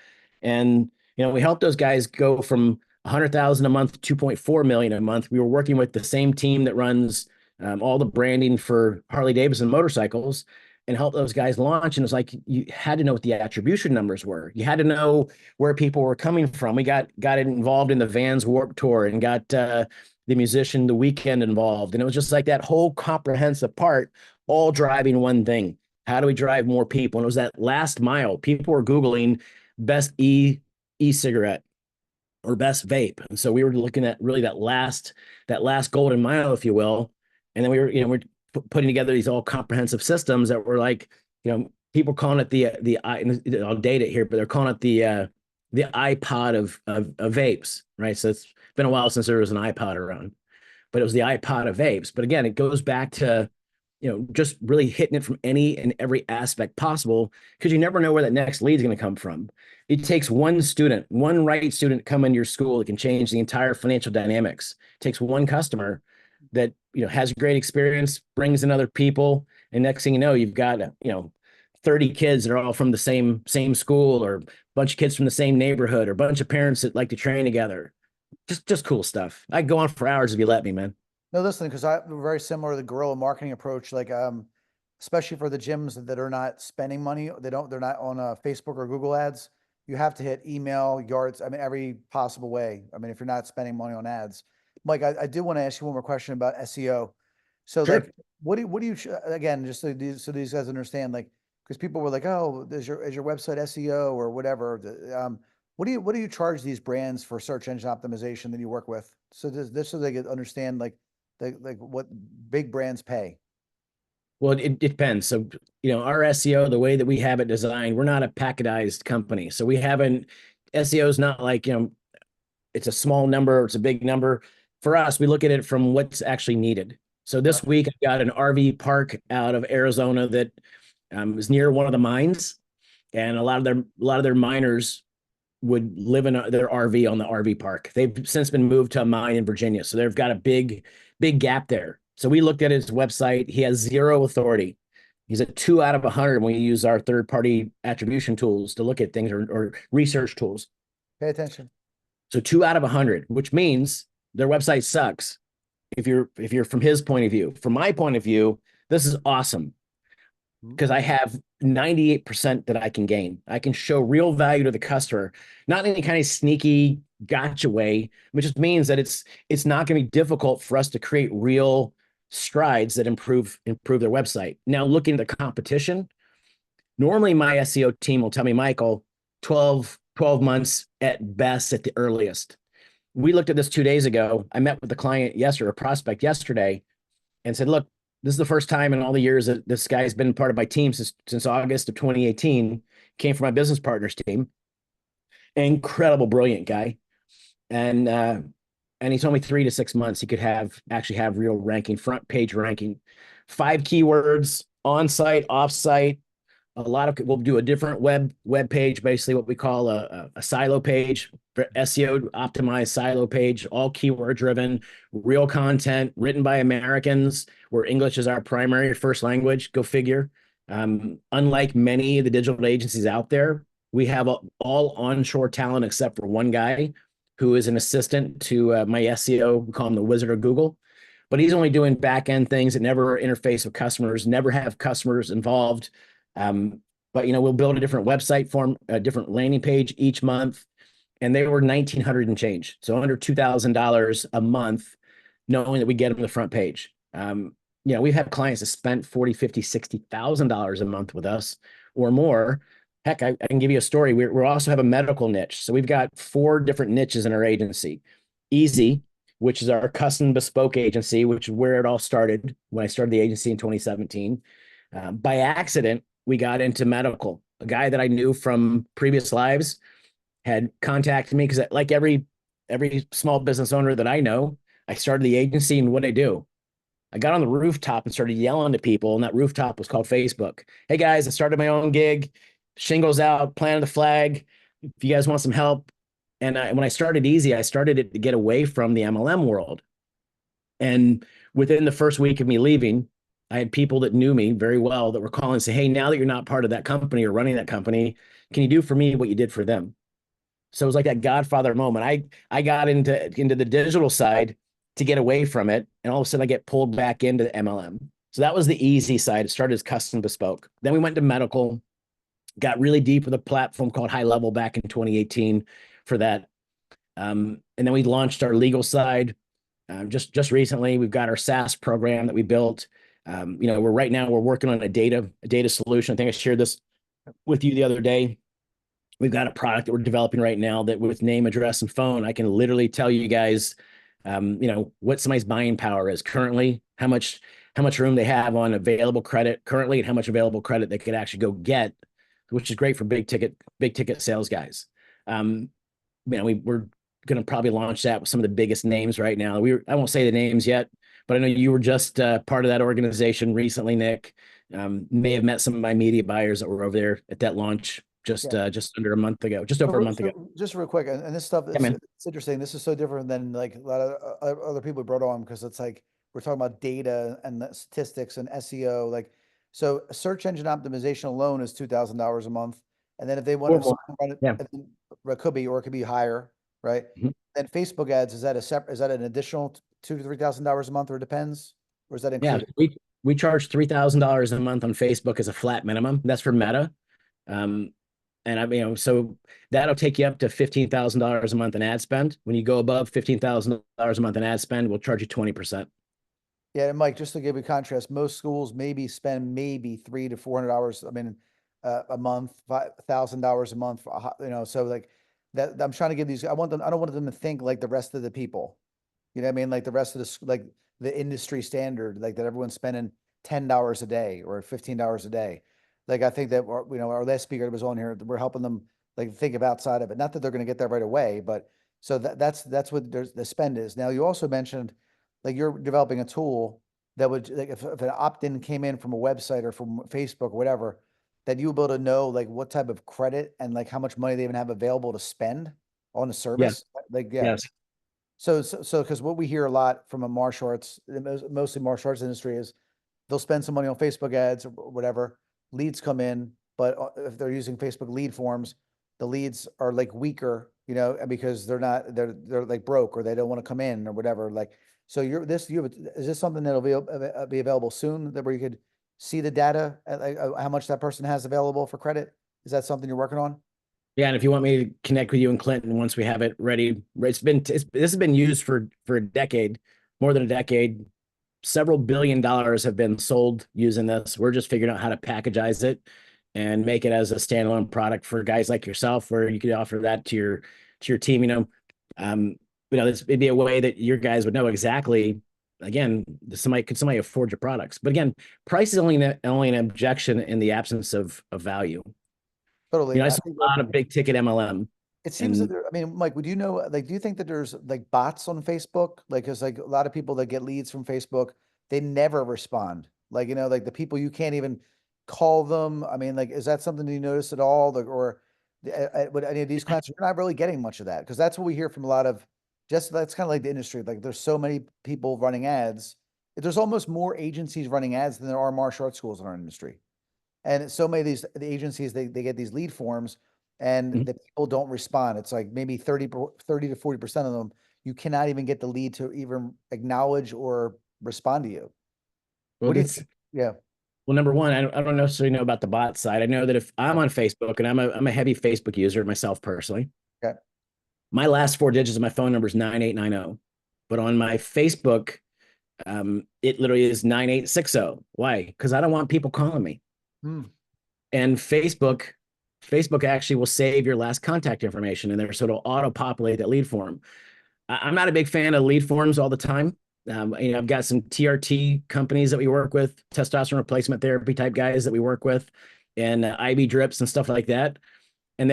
And, we helped those guys go from 100,000 a month to 2.4 million a month. We were working with the same team that runs all the branding for Harley Davidson motorcycles, and help those guys launch. And it's like, you had to know what the attribution numbers were. You had to know where people were coming from. We got involved in the Vans Warped Tour and got the musician The Weeknd involved. And it was just like that whole comprehensive part, all driving one thing. How do we drive more people? And it was that last mile. People were Googling best e-cigarette or best vape. And so we were looking at really that last golden mile, if you will. And then we're putting together these all comprehensive systems that were like, people calling it the I'll date it here, but they're calling it the iPod of vapes, right? So it's been a while since there was an iPod around, but it was the iPod of vapes. But again, it goes back to just really hitting it from any and every aspect possible, because you never know where that next lead is going to come from. It takes one student, one right student come into your school that can change the entire financial dynamics. It takes one customer that, has a great experience, brings in other people, and next thing you know, you've got, 30 kids that are all from the same school, or a bunch of kids from the same neighborhood, or a bunch of parents that like to train together. Just cool stuff. I could go on for hours if you let me, man. No, listen, because we're very similar to the guerrilla marketing approach. Like, especially for the gyms that are not spending money, they're not on Facebook or Google ads. You have to hit email, yards. I mean, every possible way. I mean, if you're not spending money on ads, Mike, I do want to ask you one more question about SEO. So, Sure. like, again, just so these guys understand, like, because people were like, oh, is your website SEO or whatever? What do you charge these brands for search engine optimization that you work with? So this so they can understand like what big brands pay. Well, it depends. So, our SEO, the way that we have it designed, we're not a packetized company. So we haven't, SEO is not like, it's a small number, it's a big number. For us, we look at it from what's actually needed. So Right. this week, I got an RV park out of Arizona that is near one of the mines, and a lot of their miners would live in their RV on the RV park. They've since been moved to a mine in Virginia, so they've got a big gap there. So we looked at his website. He has zero authority. He's a 2 out of 100 when we use our third-party attribution tools to look at things, or research tools. Pay attention. So 2 out of 100, which means their website sucks. If you're from his point of view. From my point of view, this is awesome, Mhm. because I have 98% that I can gain. I can show real value to the customer, not in any kind of sneaky gotcha way, which just means that it's not going to be difficult for us to create real strides that improve their website. Now, looking at the competition, normally my SEO team will tell me, Michael, 12 months at best at the earliest. We looked at this 2 days ago. I met with the client yesterday, a prospect yesterday, and said, look, this is the first time in all the years that this guy's been part of my team since August of 2018, came from my business partner's team. Incredible, brilliant guy. And he told me 3 to 6 months he could actually have real ranking, front page ranking, 5 keywords, on site, off site. We'll do a different web page, basically what we call a silo page, for SEO optimized silo page, all keyword driven, real content written by Americans, where English is our primary first language. Go figure. Unlike many of the digital agencies out there, we have all onshore talent except for one guy who is an assistant to my SEO. We call him the Wizard of Google, but he's only doing back end things that never interface with customers, never have customers involved. But we'll build a different website form, a different landing page each month, and they were 1,900 and change, so under $2,000 a month, knowing that we get them to the front page. We've had clients that spent 40, 50, $60,000 a month with us or more. Heck, I can give you a story. We also have a medical niche, so we've got 4 different niches in our agency. Easy, which is our custom bespoke agency, which is where it all started when I started the agency in 2017. By accident, we got into medical. A guy that I knew from previous lives had contacted me because, like every small business owner that I know, I started the agency, and what I do, I got on the rooftop and started yelling to people, and that rooftop was called Facebook. Hey guys, I started my own gig, shingles out, planted the flag. If you guys want some help, and when I started Easy, I started it to get away from the MLM world. And within the first week of me leaving, I had people that knew me very well that were calling and say, hey, now that you're not part of that company or running that company, can you do for me what you did for them? So it was like that Godfather moment. I got into the digital side to get away from it, and all of a sudden I get pulled back into the MLM. So that was the easy side. It started as custom bespoke. Then we went to medical, got really deep with a platform called High Level back in 2018 for that. And then we launched our legal side. Just recently, we've got our SaaS program that we built. We're working on a data solution. I think I shared this with you the other day. We've got a product that we're developing right now that, with name, address, and phone, I can literally tell you guys, what somebody's buying power is currently, how much room they have on available credit currently, and how much available credit they could actually go get, which is great for big ticket sales guys. We're going to probably launch that with some of the biggest names right now. I won't say the names yet, but I know you were just part of that organization recently, Nick. May have met some of my media buyers that were over there at that launch just under a month ago, just over a month ago. So just real quick, and this stuff, Yeah, man. it's interesting. This is so different than like a lot of other people we brought on, because it's like we're talking about data and the statistics and SEO. Like, so search engine optimization alone is $2,000 a month, and then if they want Or to more. run it, Yeah. and then it could be, or it could be higher, right? Mhm. Then Facebook ads, is that a separate? Is that an additional $2,000 to $3,000 a month, or it depends, or is that Yeah. included? We charge $3,000 a month on Facebook as a flat minimum. That's for Meta. Um, and so that'll take you up to $15,000 a month in ad spend. When you go above $15,000 a month in ad spend, we'll charge you 20%. Yeah, and Mike, just to give you contrast, most schools maybe spend maybe 300 to 400 hours. I mean, a month, $1,000 a month. For, so like that. I'm trying to give these. I want them. I don't want them to think like the rest of the people. You know what I mean? Like the rest of like the industry standard, like that everyone's spending $10 a day or $15 a day. Like I think that our last speaker that was on here, we're helping them like think of outside of it. Not that they're going to get that right away, but so that's what the spend is. Now you also mentioned like you're developing a tool that would like if an opt-in came in from a website or from Facebook or whatever, that you'll be able to know like what type of credit and like how much money they even have available to spend on the Yeah. service. Like, yeah. Yes. So, because what we hear a lot from a martial arts, mostly martial arts industry, is they'll spend some money on Facebook ads or whatever. Leads come in, but if they're using Facebook lead forms, the leads are like weaker, because they're like broke or they don't want to come in or whatever. Like, so is this something that'll be available soon, that where you could see the data, like how much that person has available for credit? Is that something you're working on? Yeah, and if you want me to connect with you and Clinton once we have it ready, this has been used for a decade, more than a decade. Several billion dollars have been sold using this. We're just figuring out how to packagize it and make it as a standalone product for guys like yourself, where you could offer that to your team. Um, this would be a way that your guys would know exactly. Again, somebody afford your products? But again, price is only an objection in the absence of value. Totally. I I saw think a lot of big ticket MLM, it seems that and there, I mean, Mike, would you know, like, do you think that there's like bots on Facebook? Like, cause like a lot of people that get leads from Facebook, they never respond. Like, like the people you can't even call them. I mean, like, is that something you notice at all? Like, or would any of these clients, you're not really getting much of that. Cause that's what we hear from a lot of that's kind of like the industry. Like there's so many people running ads. There's almost more agencies running ads than there are martial arts schools in our industry. And so many of the agencies, they get these lead forms and Mhm. the people don't respond. It's like maybe 30 to 40% of them, you cannot even get the lead to even acknowledge or respond to you. Well, What do you that's think? Yeah. well, number one, I don't necessarily know about the bot side. I know that if I'm on Facebook, and I'm a heavy Facebook user myself personally, Okay. my last four digits of my phone number is 9890. But on my Facebook, it literally is 9860. Why? Because I don't want people calling me. Hmm. And Facebook actually will save your last contact information in there, so it'll auto populate that lead form. I'm not a big fan of lead forms all the time. I've got some TRT companies that we work with, testosterone replacement therapy type guys that we work with, and IB drips and stuff like that. And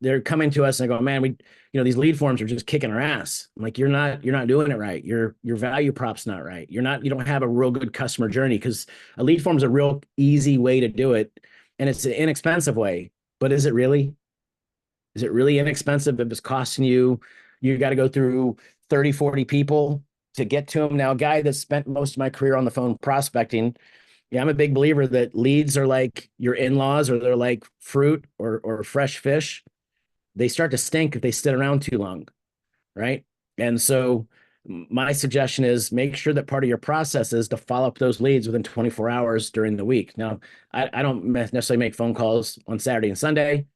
they're coming to us and they go, man, these lead forms are just kicking our ass. I'm like, you're not doing it right. Your value prop's not right. You don't have a real good customer journey, because a lead form is a real easy way to do it, and it's an inexpensive way. But is it really? Is it really inexpensive if it's costing you got to go through 30, 40 people to get to them? Now, a guy that spent most of my career on the phone prospecting, yeah, I'm a big believer that leads are like your in-laws, or they're like fruit or fresh fish. They start to stink if they sit around too long, right? And so my suggestion is make sure that part of your process is to follow up those leads within 24 hours during the week. Now, I don't necessarily make phone calls on Saturday and Sunday.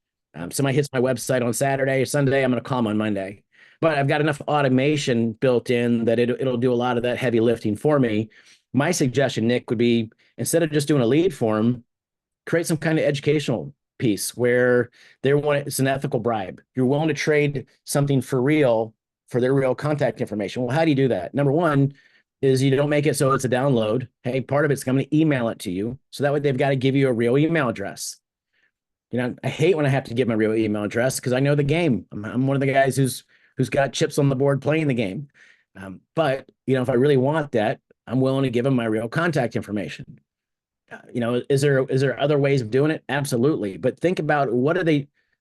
Somebody hits my website on Saturday or Sunday, I'm going to call them on Monday. But I've got enough automation built in that it'll do a lot of that heavy lifting for me. My suggestion, Nick, would be, instead of just doing a lead form, create some kind of educational piece where it's an ethical bribe. You're willing to trade something for real for their real contact information. Well, how do you do that? Number one is you don't make it so it's a download. Hey, part of it's going to email it to you. So that way they've got to give you a real email address. I hate when I have to give my real email address, because I know the game. I'm one of the guys who's got chips on the board playing the game. But if I really want that, I'm willing to give them my real contact information. Is there other ways of doing it? Absolutely. But think about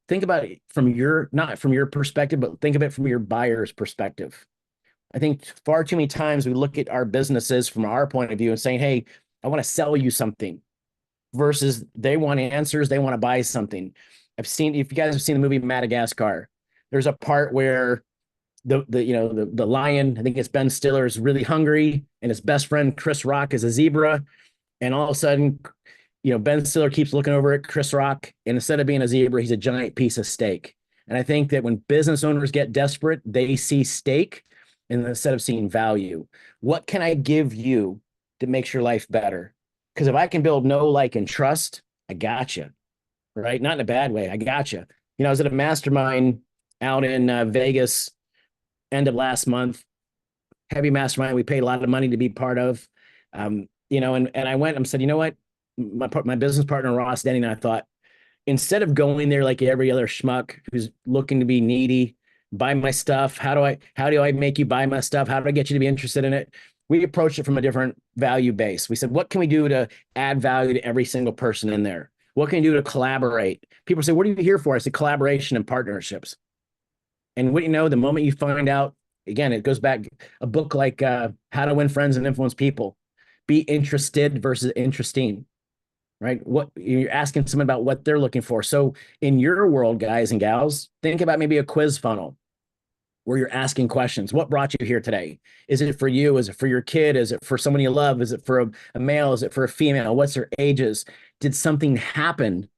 think about it from not from your perspective, but think of it from your buyer's perspective. I think far too many times we look at our businesses from our point of view and saying, hey, I want to sell you something versus they want answers, they want to buy something. If you guys have seen the movie Madagascar, there's a part where the lion, I think it's Ben Stiller, is really hungry, and his best friend Chris Rock is a zebra, and all of a sudden, Ben Stiller keeps looking over at Chris Rock, and instead of being a zebra, he's a giant piece of steak. And I think that when business owners get desperate, they see steak and instead of seeing value. What can I give you that makes your life better? Because if I can build know, like, and trust, I got you, right? Not in a bad way. I got you. I was at a mastermind out in Vegas end of last month, heavy mastermind. We paid a lot of money to be part of, and I went and said, you know what? My business partner, Ross Denny, and I thought, instead of going there like every other schmuck who's looking to be needy, buy my stuff. How do I make you buy my stuff? How do I get you to be interested in it? We approached it from a different value base. We said, what can we do to add value to every single person in there? What can you do to collaborate? People say, what are you here for? I said, collaboration and partnerships. And what the moment you find out, again, it goes back, a book like How to Win Friends and Influence People. Be interested versus interesting, right? What you're asking someone about what they're looking for. So in your world, guys and gals, think about maybe a quiz funnel where you're asking questions. What brought you here today? Is it for you? Is it for your kid? Is it for someone you love? Is it for a male? Is it for a female? What's their ages? Did something happen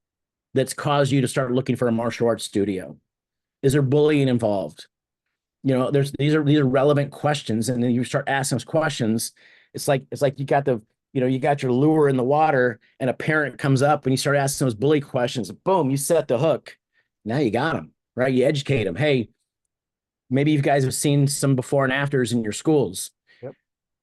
that's caused you to start looking for a martial arts studio? Is there bullying involved? These are relevant questions, and then you start asking those questions. It's like you got you got your lure in the water, and a parent comes up and you start asking those bully questions. Boom, you set the hook. Now you got them, right? You educate them. Hey, maybe you guys have seen some before and afters in your schools. Yep.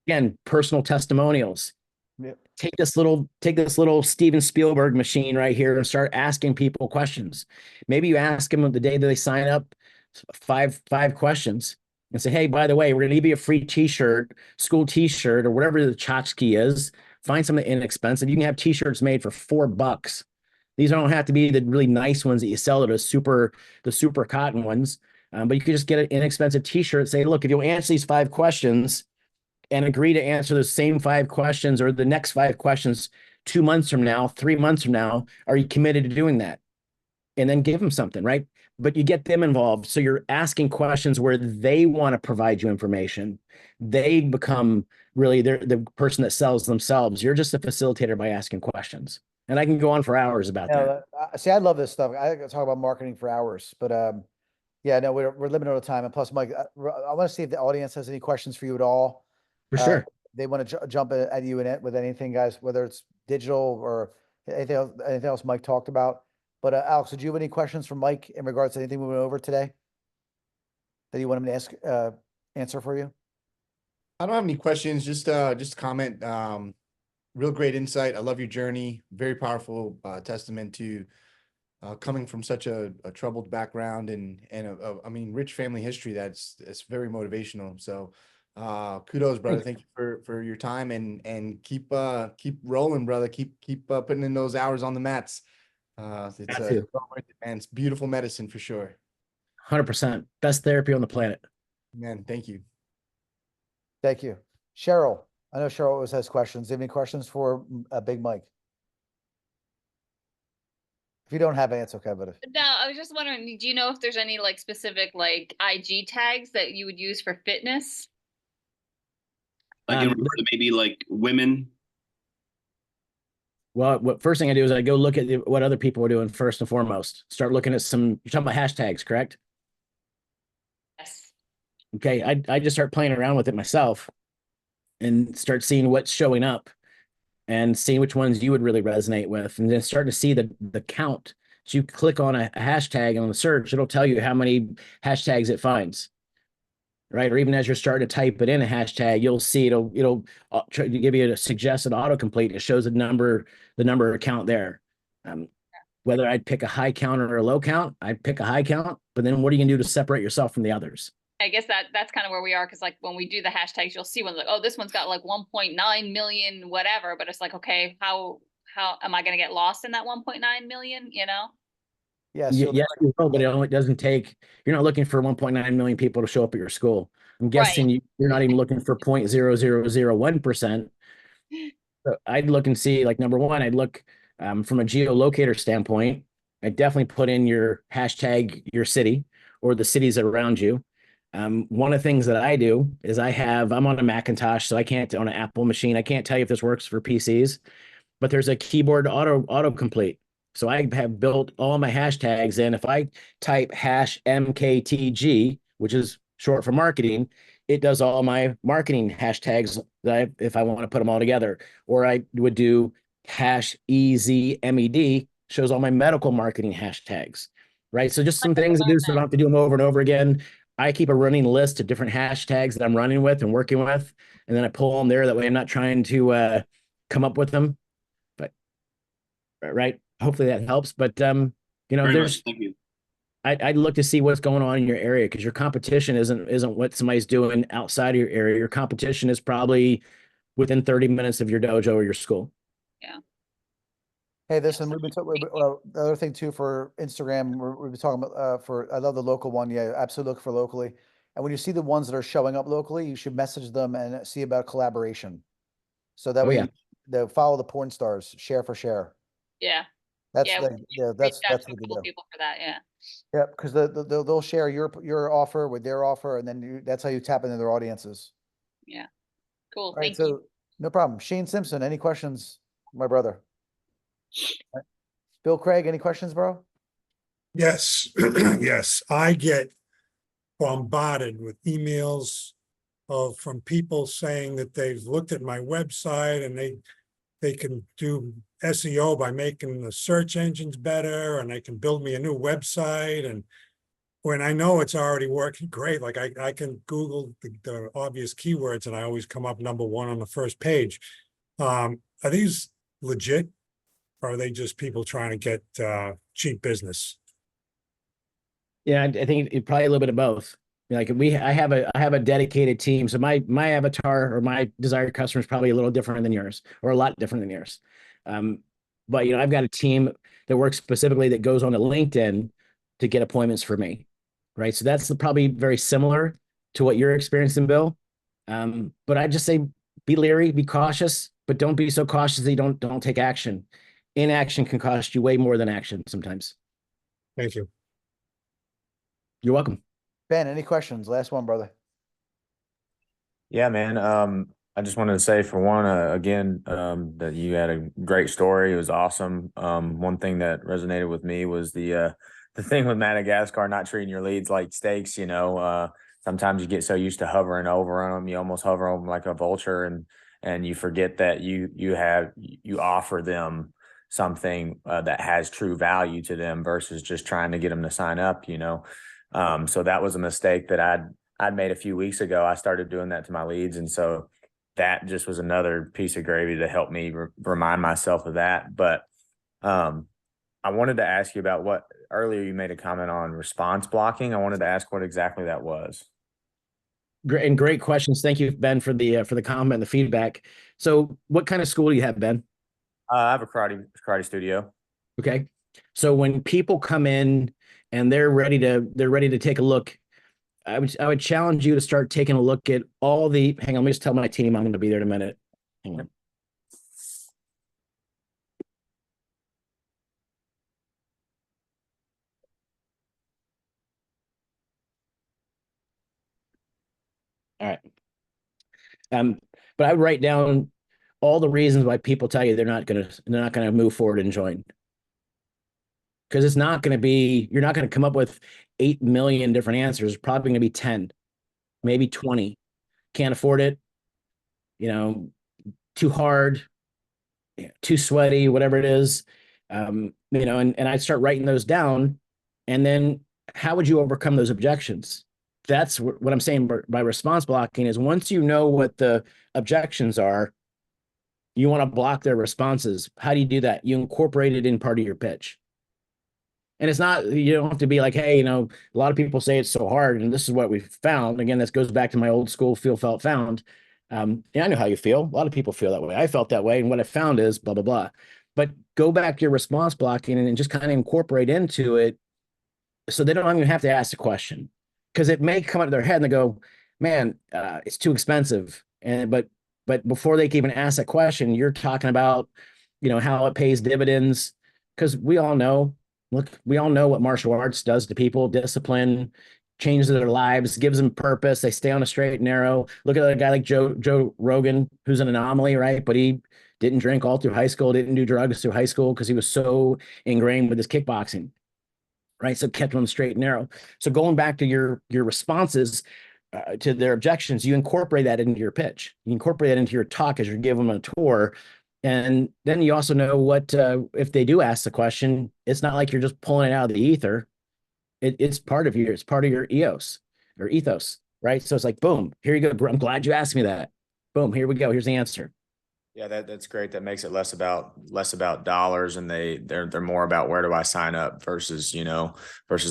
Again, personal testimonials. Yep. Take this little Steven Spielberg machine right here and start asking people questions. Maybe you ask them the day that they sign up, five questions, and say, hey, by the way, we're going to give you a free t-shirt, school t-shirt, or whatever the tchotchke is. Find something inexpensive. You can have t-shirts made for $4. These don't have to be the really nice ones that you sell at the super cotton ones. But you could just get an inexpensive t-shirt. Say, look, if you'll answer these 5 questions and agree to answer the same 5 questions or the next 5 questions 2 months from now, 3 months from now, are you committed to doing that? And then give them something, right? But you get them involved. So you're asking questions where they want to provide you information. They become really the person that sells themselves. You're just a facilitator by asking questions. And I can go on for hours about that. See, I love this stuff. I could talk about marketing for hours, but yeah, no, we're limited on time. And plus, Mike, I want to see if the audience has any questions for you at all. For sure. They want to jump at you in it with anything, guys, whether it's digital or anything else Mike talked about. But Alex, did you have any questions from Mike in regards to anything we went over today that you want him to answer for you? I don't have any questions. Just comment. Real great insight. I love your journey. Very powerful testament to coming from such a troubled background and I mean, rich family history. It's very motivational. So kudos, brother. Thank you for your time and keep rolling, brother. Keep putting in those hours on the mats. It's beautiful medicine for sure. 100%. Best therapy on the planet. Man, thank you. Thank you. Cheryl, I know Cheryl always has questions. Do you have any questions for Big Mike? If you don't have it, it's okay. But no, I was just wondering, do you know if there's any like specific like IG tags that you would use for fitness? Like in regard to maybe like women. Well, what first thing I do is I go look at what other people are doing first and foremost. Start looking at you're talking about hashtags, correct? Yes. Okay, I just start playing around with it myself and start seeing what's showing up and seeing which ones you would really resonate with, and then starting to see the count. So you click on a hashtag on the search, it'll tell you how many hashtags it finds. Right. Or even as you're starting to type it in a hashtag, you'll see it'll try to give you a suggested autocomplete. It shows the number count there. Whether I'd pick a high count or a low count, I'd pick a high count. But then what are you gonna do to separate yourself from the others? I guess that's kind of where we are, because like when we do the hashtags, you'll see one like, oh, this one's got like 1.9 million, whatever. But it's like, okay, how am I going to get lost in that 1.9 million? You know? Yeah. So Yes, you will, but it only doesn't take, you're not looking for 1.9 million people to show up at your school. I'm Right. guessing you're not even looking for 0.0001%. So I'd look and see, like, number one, I'd look from a geolocator standpoint. I'd definitely put in your hashtag, your city or the cities around you. One of the things that I do is I'm on a Macintosh, so I can't, on an Apple machine, I can't tell you if this works for PCs, but there's a keyboard autocomplete. So I have built all my hashtags in. If I type hash MKTG, which is short for marketing, it does all my marketing hashtags if I want to put them all together. Or I would do hash EZMED, shows all my medical marketing hashtags, right? So just some things to do so I don't have to do them over and over again. I keep a running list of different hashtags that I'm running with and working with, and then I pull them there. That way I'm not trying to come up with them. But right, hopefully that helps. But Very much. Thank you. I'd look to see what's going on in your area, because your competition isn't what somebody's doing outside of your area. Your competition is probably within 30 minutes of your dojo or your school. Yeah. Hey, listen, we've been talking, the other thing too for Instagram, we've been talking about, I love the local one. Yeah, absolutely look for locally. And when you see the ones that are showing up locally, you should message them and see about collaboration. So that Oh, way yeah. they follow the porn stars, share for share. Yeah. That's Yeah. the, yeah, Reach out that's to a what they couple do. people for that. Yeah. Yeah, because they'll share your offer with their offer, and then that's how you tap into their audiences. Yeah. Cool. All right, Thank you. so no problem. Shane Simpson, any questions, my brother? All right. Bill Craig, any questions, bro? Yes, yes, I get bombarded with emails from people saying that they've looked at my website and they can do SEO by making the search engines better, and they can build me a new website. And when I know it's already working great, like I can Google the obvious keywords and I always come up #1 on the first page. Are these legit? Or are they just people trying to get cheap business? Yeah, I think it probably a little bit of both. Like I have a dedicated team. So my avatar or my desired customer is probably a little different than yours, or a lot different than yours. But I've got a team that works specifically that goes on to LinkedIn to get appointments for me, right? So that's probably very similar to what you're experiencing, Bill. But I just say be leery, be cautious, but don't be so cautious that you don't take action. Inaction can cost you way more than action sometimes. Thank you. You're welcome. Ben, any questions? Last one, brother. Yeah, man. I just wanted to say for one, again, that you had a great story. It was awesome. One thing that resonated with me was the thing with Madagascar, not treating your leads like steaks. Sometimes you get so used to hovering over them, you almost hover over them like a vulture, and you forget that you offer them something that has true value to them versus just trying to get them to sign up. So that was a mistake that I'd made a few weeks ago. I started doing that to my leads. And so that just was another piece of gravy to help me remind myself of that. But I wanted to ask you about what earlier you made a comment on response blocking. I wanted to ask what exactly that was. Great questions. Thank you, Ben, for the comment and the feedback. So what kind of school do you have, Ben? I have a karate studio. Okay. So when people come in and they're ready to take a look, I would challenge you to start taking a look at all the, hang on, let me just tell my team I'm going to be there in a minute. Hang on. All right. But I would write down all the reasons why people tell you they're not gonna move forward and join. Because it's not going to be, you're not going to come up with 8 million different answers. It's probably going to be 10, maybe 20. Can't afford it, too hard, too sweaty, whatever it is. And I'd start writing those down. And then how would you overcome those objections? That's what I'm saying by response blocking is once you know what the objections are, you want to block their responses. How do you do that? You incorporate it in part of your pitch. And it's not, you don't have to be like, hey, a lot of people say it's so hard, and this is what we found. Again, this goes back to my old school feel, felt, found. Yeah, I know how you feel. A lot of people feel that way. I felt that way. And what I found is blah, blah, blah. But go back to your response blocking and just kind of incorporate into it so they don't even have to ask the question. Because it may come out of their head and they go, man, it's too expensive. But before they can even ask that question, you're talking about, how it pays dividends. Because we all know, look, we all know what martial arts does to people: discipline, changes their lives, gives them purpose. They stay on a straight and narrow. Look at a guy like Joe Rogan, who's an anomaly, right? But he didn't drink all through high school, didn't do drugs through high school because he was so ingrained with his kickboxing, right? So kept them straight and narrow. So going back to your responses to their objections, you incorporate that into your pitch. You incorporate that into your talk as you're giving them a tour. And then you also know what, if they do ask the question, it's not like you're just pulling it out of the ether. It's part of it's part of your EOS or ethos, right? So it's like, boom, here you go. I'm glad you asked me that. Boom, here we go. Here's the answer. Yeah, that's great. That makes it less about dollars, and they're more about where do I sign up versus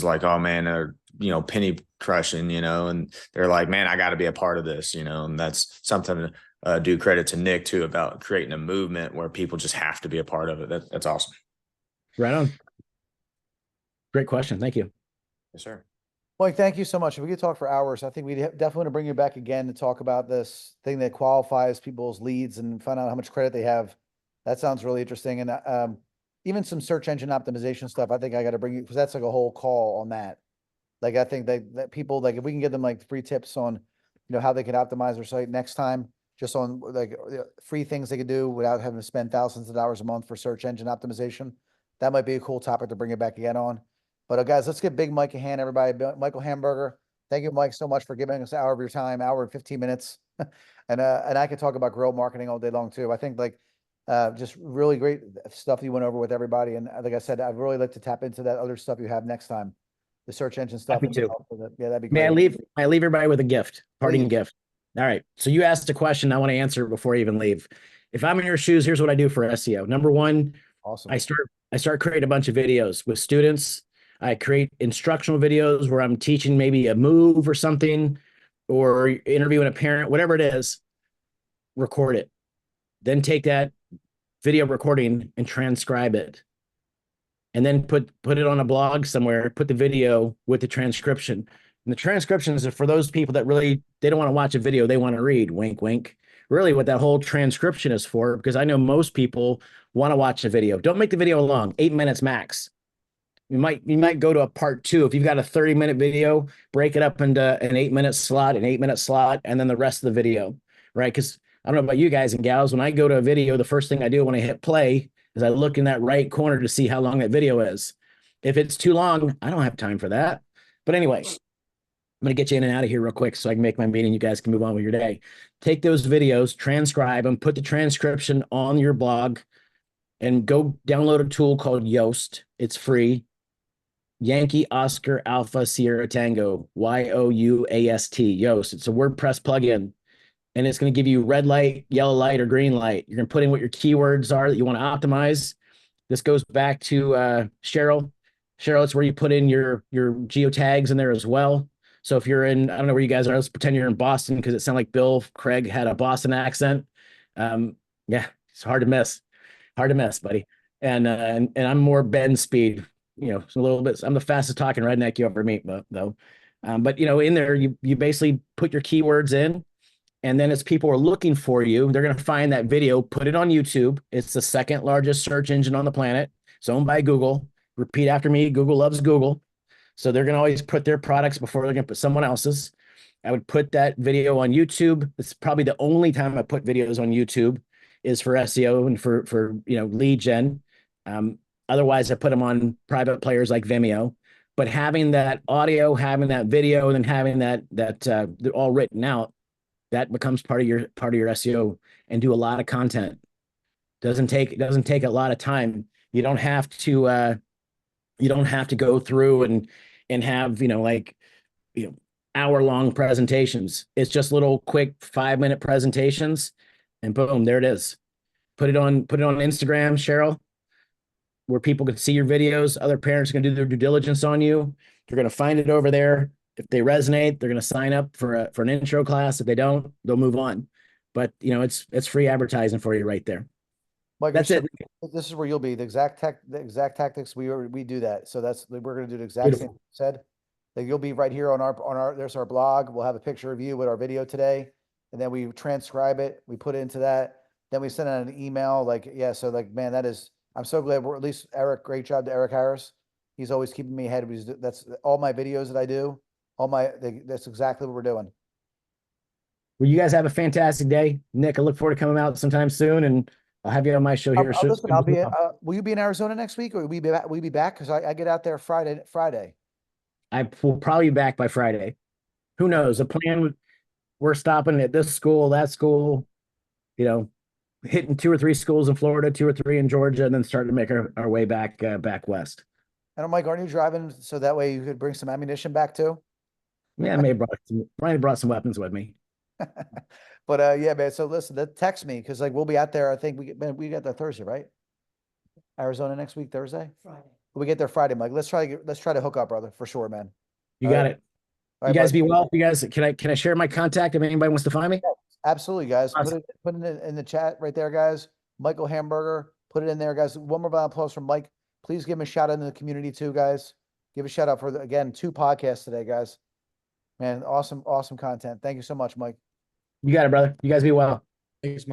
like, oh man, they're penny crushing, and they're like, man, I got to be a part of this, and that's something to do credit to Nick too about creating a movement where people just have to be a part of it. That's awesome. Right on. Great question. Thank you. Yes, sir. Mike, thank you so much. We could talk for hours. I think we definitely want to bring you back again to talk about this thing that qualifies people's leads and find out how much credit they have. That sounds really interesting. And even some search engine optimization stuff, I think I got to bring you, because that's like a whole call on that. Like, I think that people, like, if we can give them like free tips on, how they can optimize their site next time, just on like free things they could do without having to spend thousands of dollars a month for search engine optimization, that might be a cool topic to bring it back again on. But guys, let's give Big Mike a hand, everybody. Michael Hamburger, thank you, Mike, so much for giving us an hour of your time, hour and 15 minutes. And I could talk about guerrilla marketing all day long too. I think just really great stuff you went over with everybody. And like I said, I'd really like to tap into that other stuff you have next time, the search engine stuff. Me too. Yeah, that'd be May great. I leave everybody with a gift, parting Please. gift. All right. So you asked a question. I want to answer it before I even leave. If I'm in your shoes, here's what I do for SEO. Number one, Awesome. I start creating a bunch of videos with students. I create instructional videos where I'm teaching maybe a move or something, or interviewing a parent, whatever it is. Record it. Then take that video recording and transcribe it. And then put it on a blog somewhere, put the video with the transcription. And the transcriptions are for those people that really, they don't want to watch a video, they want to read, wink, wink. Really what that whole transcription is for, because I know most people want to watch a video. Don't make the video long, 8 minutes max. You might go to a part 2. If you've got a 30-minute video, break it up into an 8-minute slot, and then the rest of the video, right? Because I don't know about you guys and gals, when I go to a video, the first thing I do when I hit play is I look in that right corner to see how long that video is. If it's too long, I don't have time for that. But anyway, I'm going to get you in and out of here real quick so I can make my meeting. You guys can move on with your day. Take those videos, transcribe them, put the transcription on your blog, and go download a tool called Yoast. It's free. Yankee Oscar Alpha Sierra Tango, Yoast. Yoast. It's a WordPress plugin, and it's going to give you red light, yellow light, or green light. You're going to put in what your keywords are that you want to optimize. This goes back to Cheryl. Cheryl, it's where you put in your geotags in there as well. So if you're in, I don't know where you guys are, let's pretend you're in Boston because it sounded like Bill Craig had a Boston accent. Yeah, it's hard to miss. Hard to miss, buddy. And I'm more Ben speed. A little bit. I'm the fastest talking redneck you ever meet, though. But in there, you basically put your keywords in, and then as people are looking for you, they're going to find that video, put it on YouTube. It's the second largest search engine on the planet. It's owned by Google. Repeat after me. Google loves Google. So they're going to always put their products before they're going to put someone else's. I would put that video on YouTube. It's probably the only time I put videos on YouTube is for SEO and for lead gen. Otherwise, I put them on private players like Vimeo. But having that audio, having that video, and then having that all written out, that becomes part of your SEO. And do a lot of content. Doesn't take a lot of time. You don't have to go through and have hour-long presentations. It's just little quick 5-minute presentations, and boom, there it is. Put it on Instagram, Cheryl. where people can see your videos. Other parents are going to do their due diligence on you. They're going to find it over there. If they resonate, they're going to sign up for an intro class. If they don't, they'll move on. But you know, it's free advertising for you right there. Mike, That's it. this is where you'll be. The exact tactics, we do that. So we're gonna do the exact same Beautiful. thing you said. That you'll be right here on our there's our blog. We'll have a picture of you with our video today, and then we transcribe it, we put it into that, then we send out an email. Like, yeah, so like, man, I'm so glad we're at least Eric, great job to Eric Harris. He's always keeping me ahead. That's all my videos that I do, that's exactly what we're doing. Well, you guys have a fantastic day. Nick, I look forward to coming out sometime soon, and I'll have you on my show here. Listen, will you be in Arizona next week, or will you be back? Because I get out there Friday. I will probably be back by Friday. Who knows? The plan, we're stopping at this school, that school, you know, hitting 2 or 3 schools in Florida, 2 or 3 in Georgia, and then starting to make our way back west. And Mike, aren't you driving so that way you could bring some ammunition back too? Yeah, I may have brought some weapons with me. But yeah, man. So listen, text me because like we'll be out there. I think we get there Thursday, right? Arizona next week, Thursday. Friday. We get there Friday, Mike. Let's try to hook up, brother, for sure, man. You All got right. it. All You right, guys bud. be well. You guys, can I share my contact if anybody wants to find me? Absolutely, guys. Awesome. Put it in the chat right there, guys. Michael Hamburger, put it in there, guys. One more round of applause from Mike. Please give him a shout out in the community too, guys. Give a shout out for again 2 podcasts today, guys. Man, awesome content. Thank you so much, Mike. You got it, brother. You guys be well. Thanks, Mike.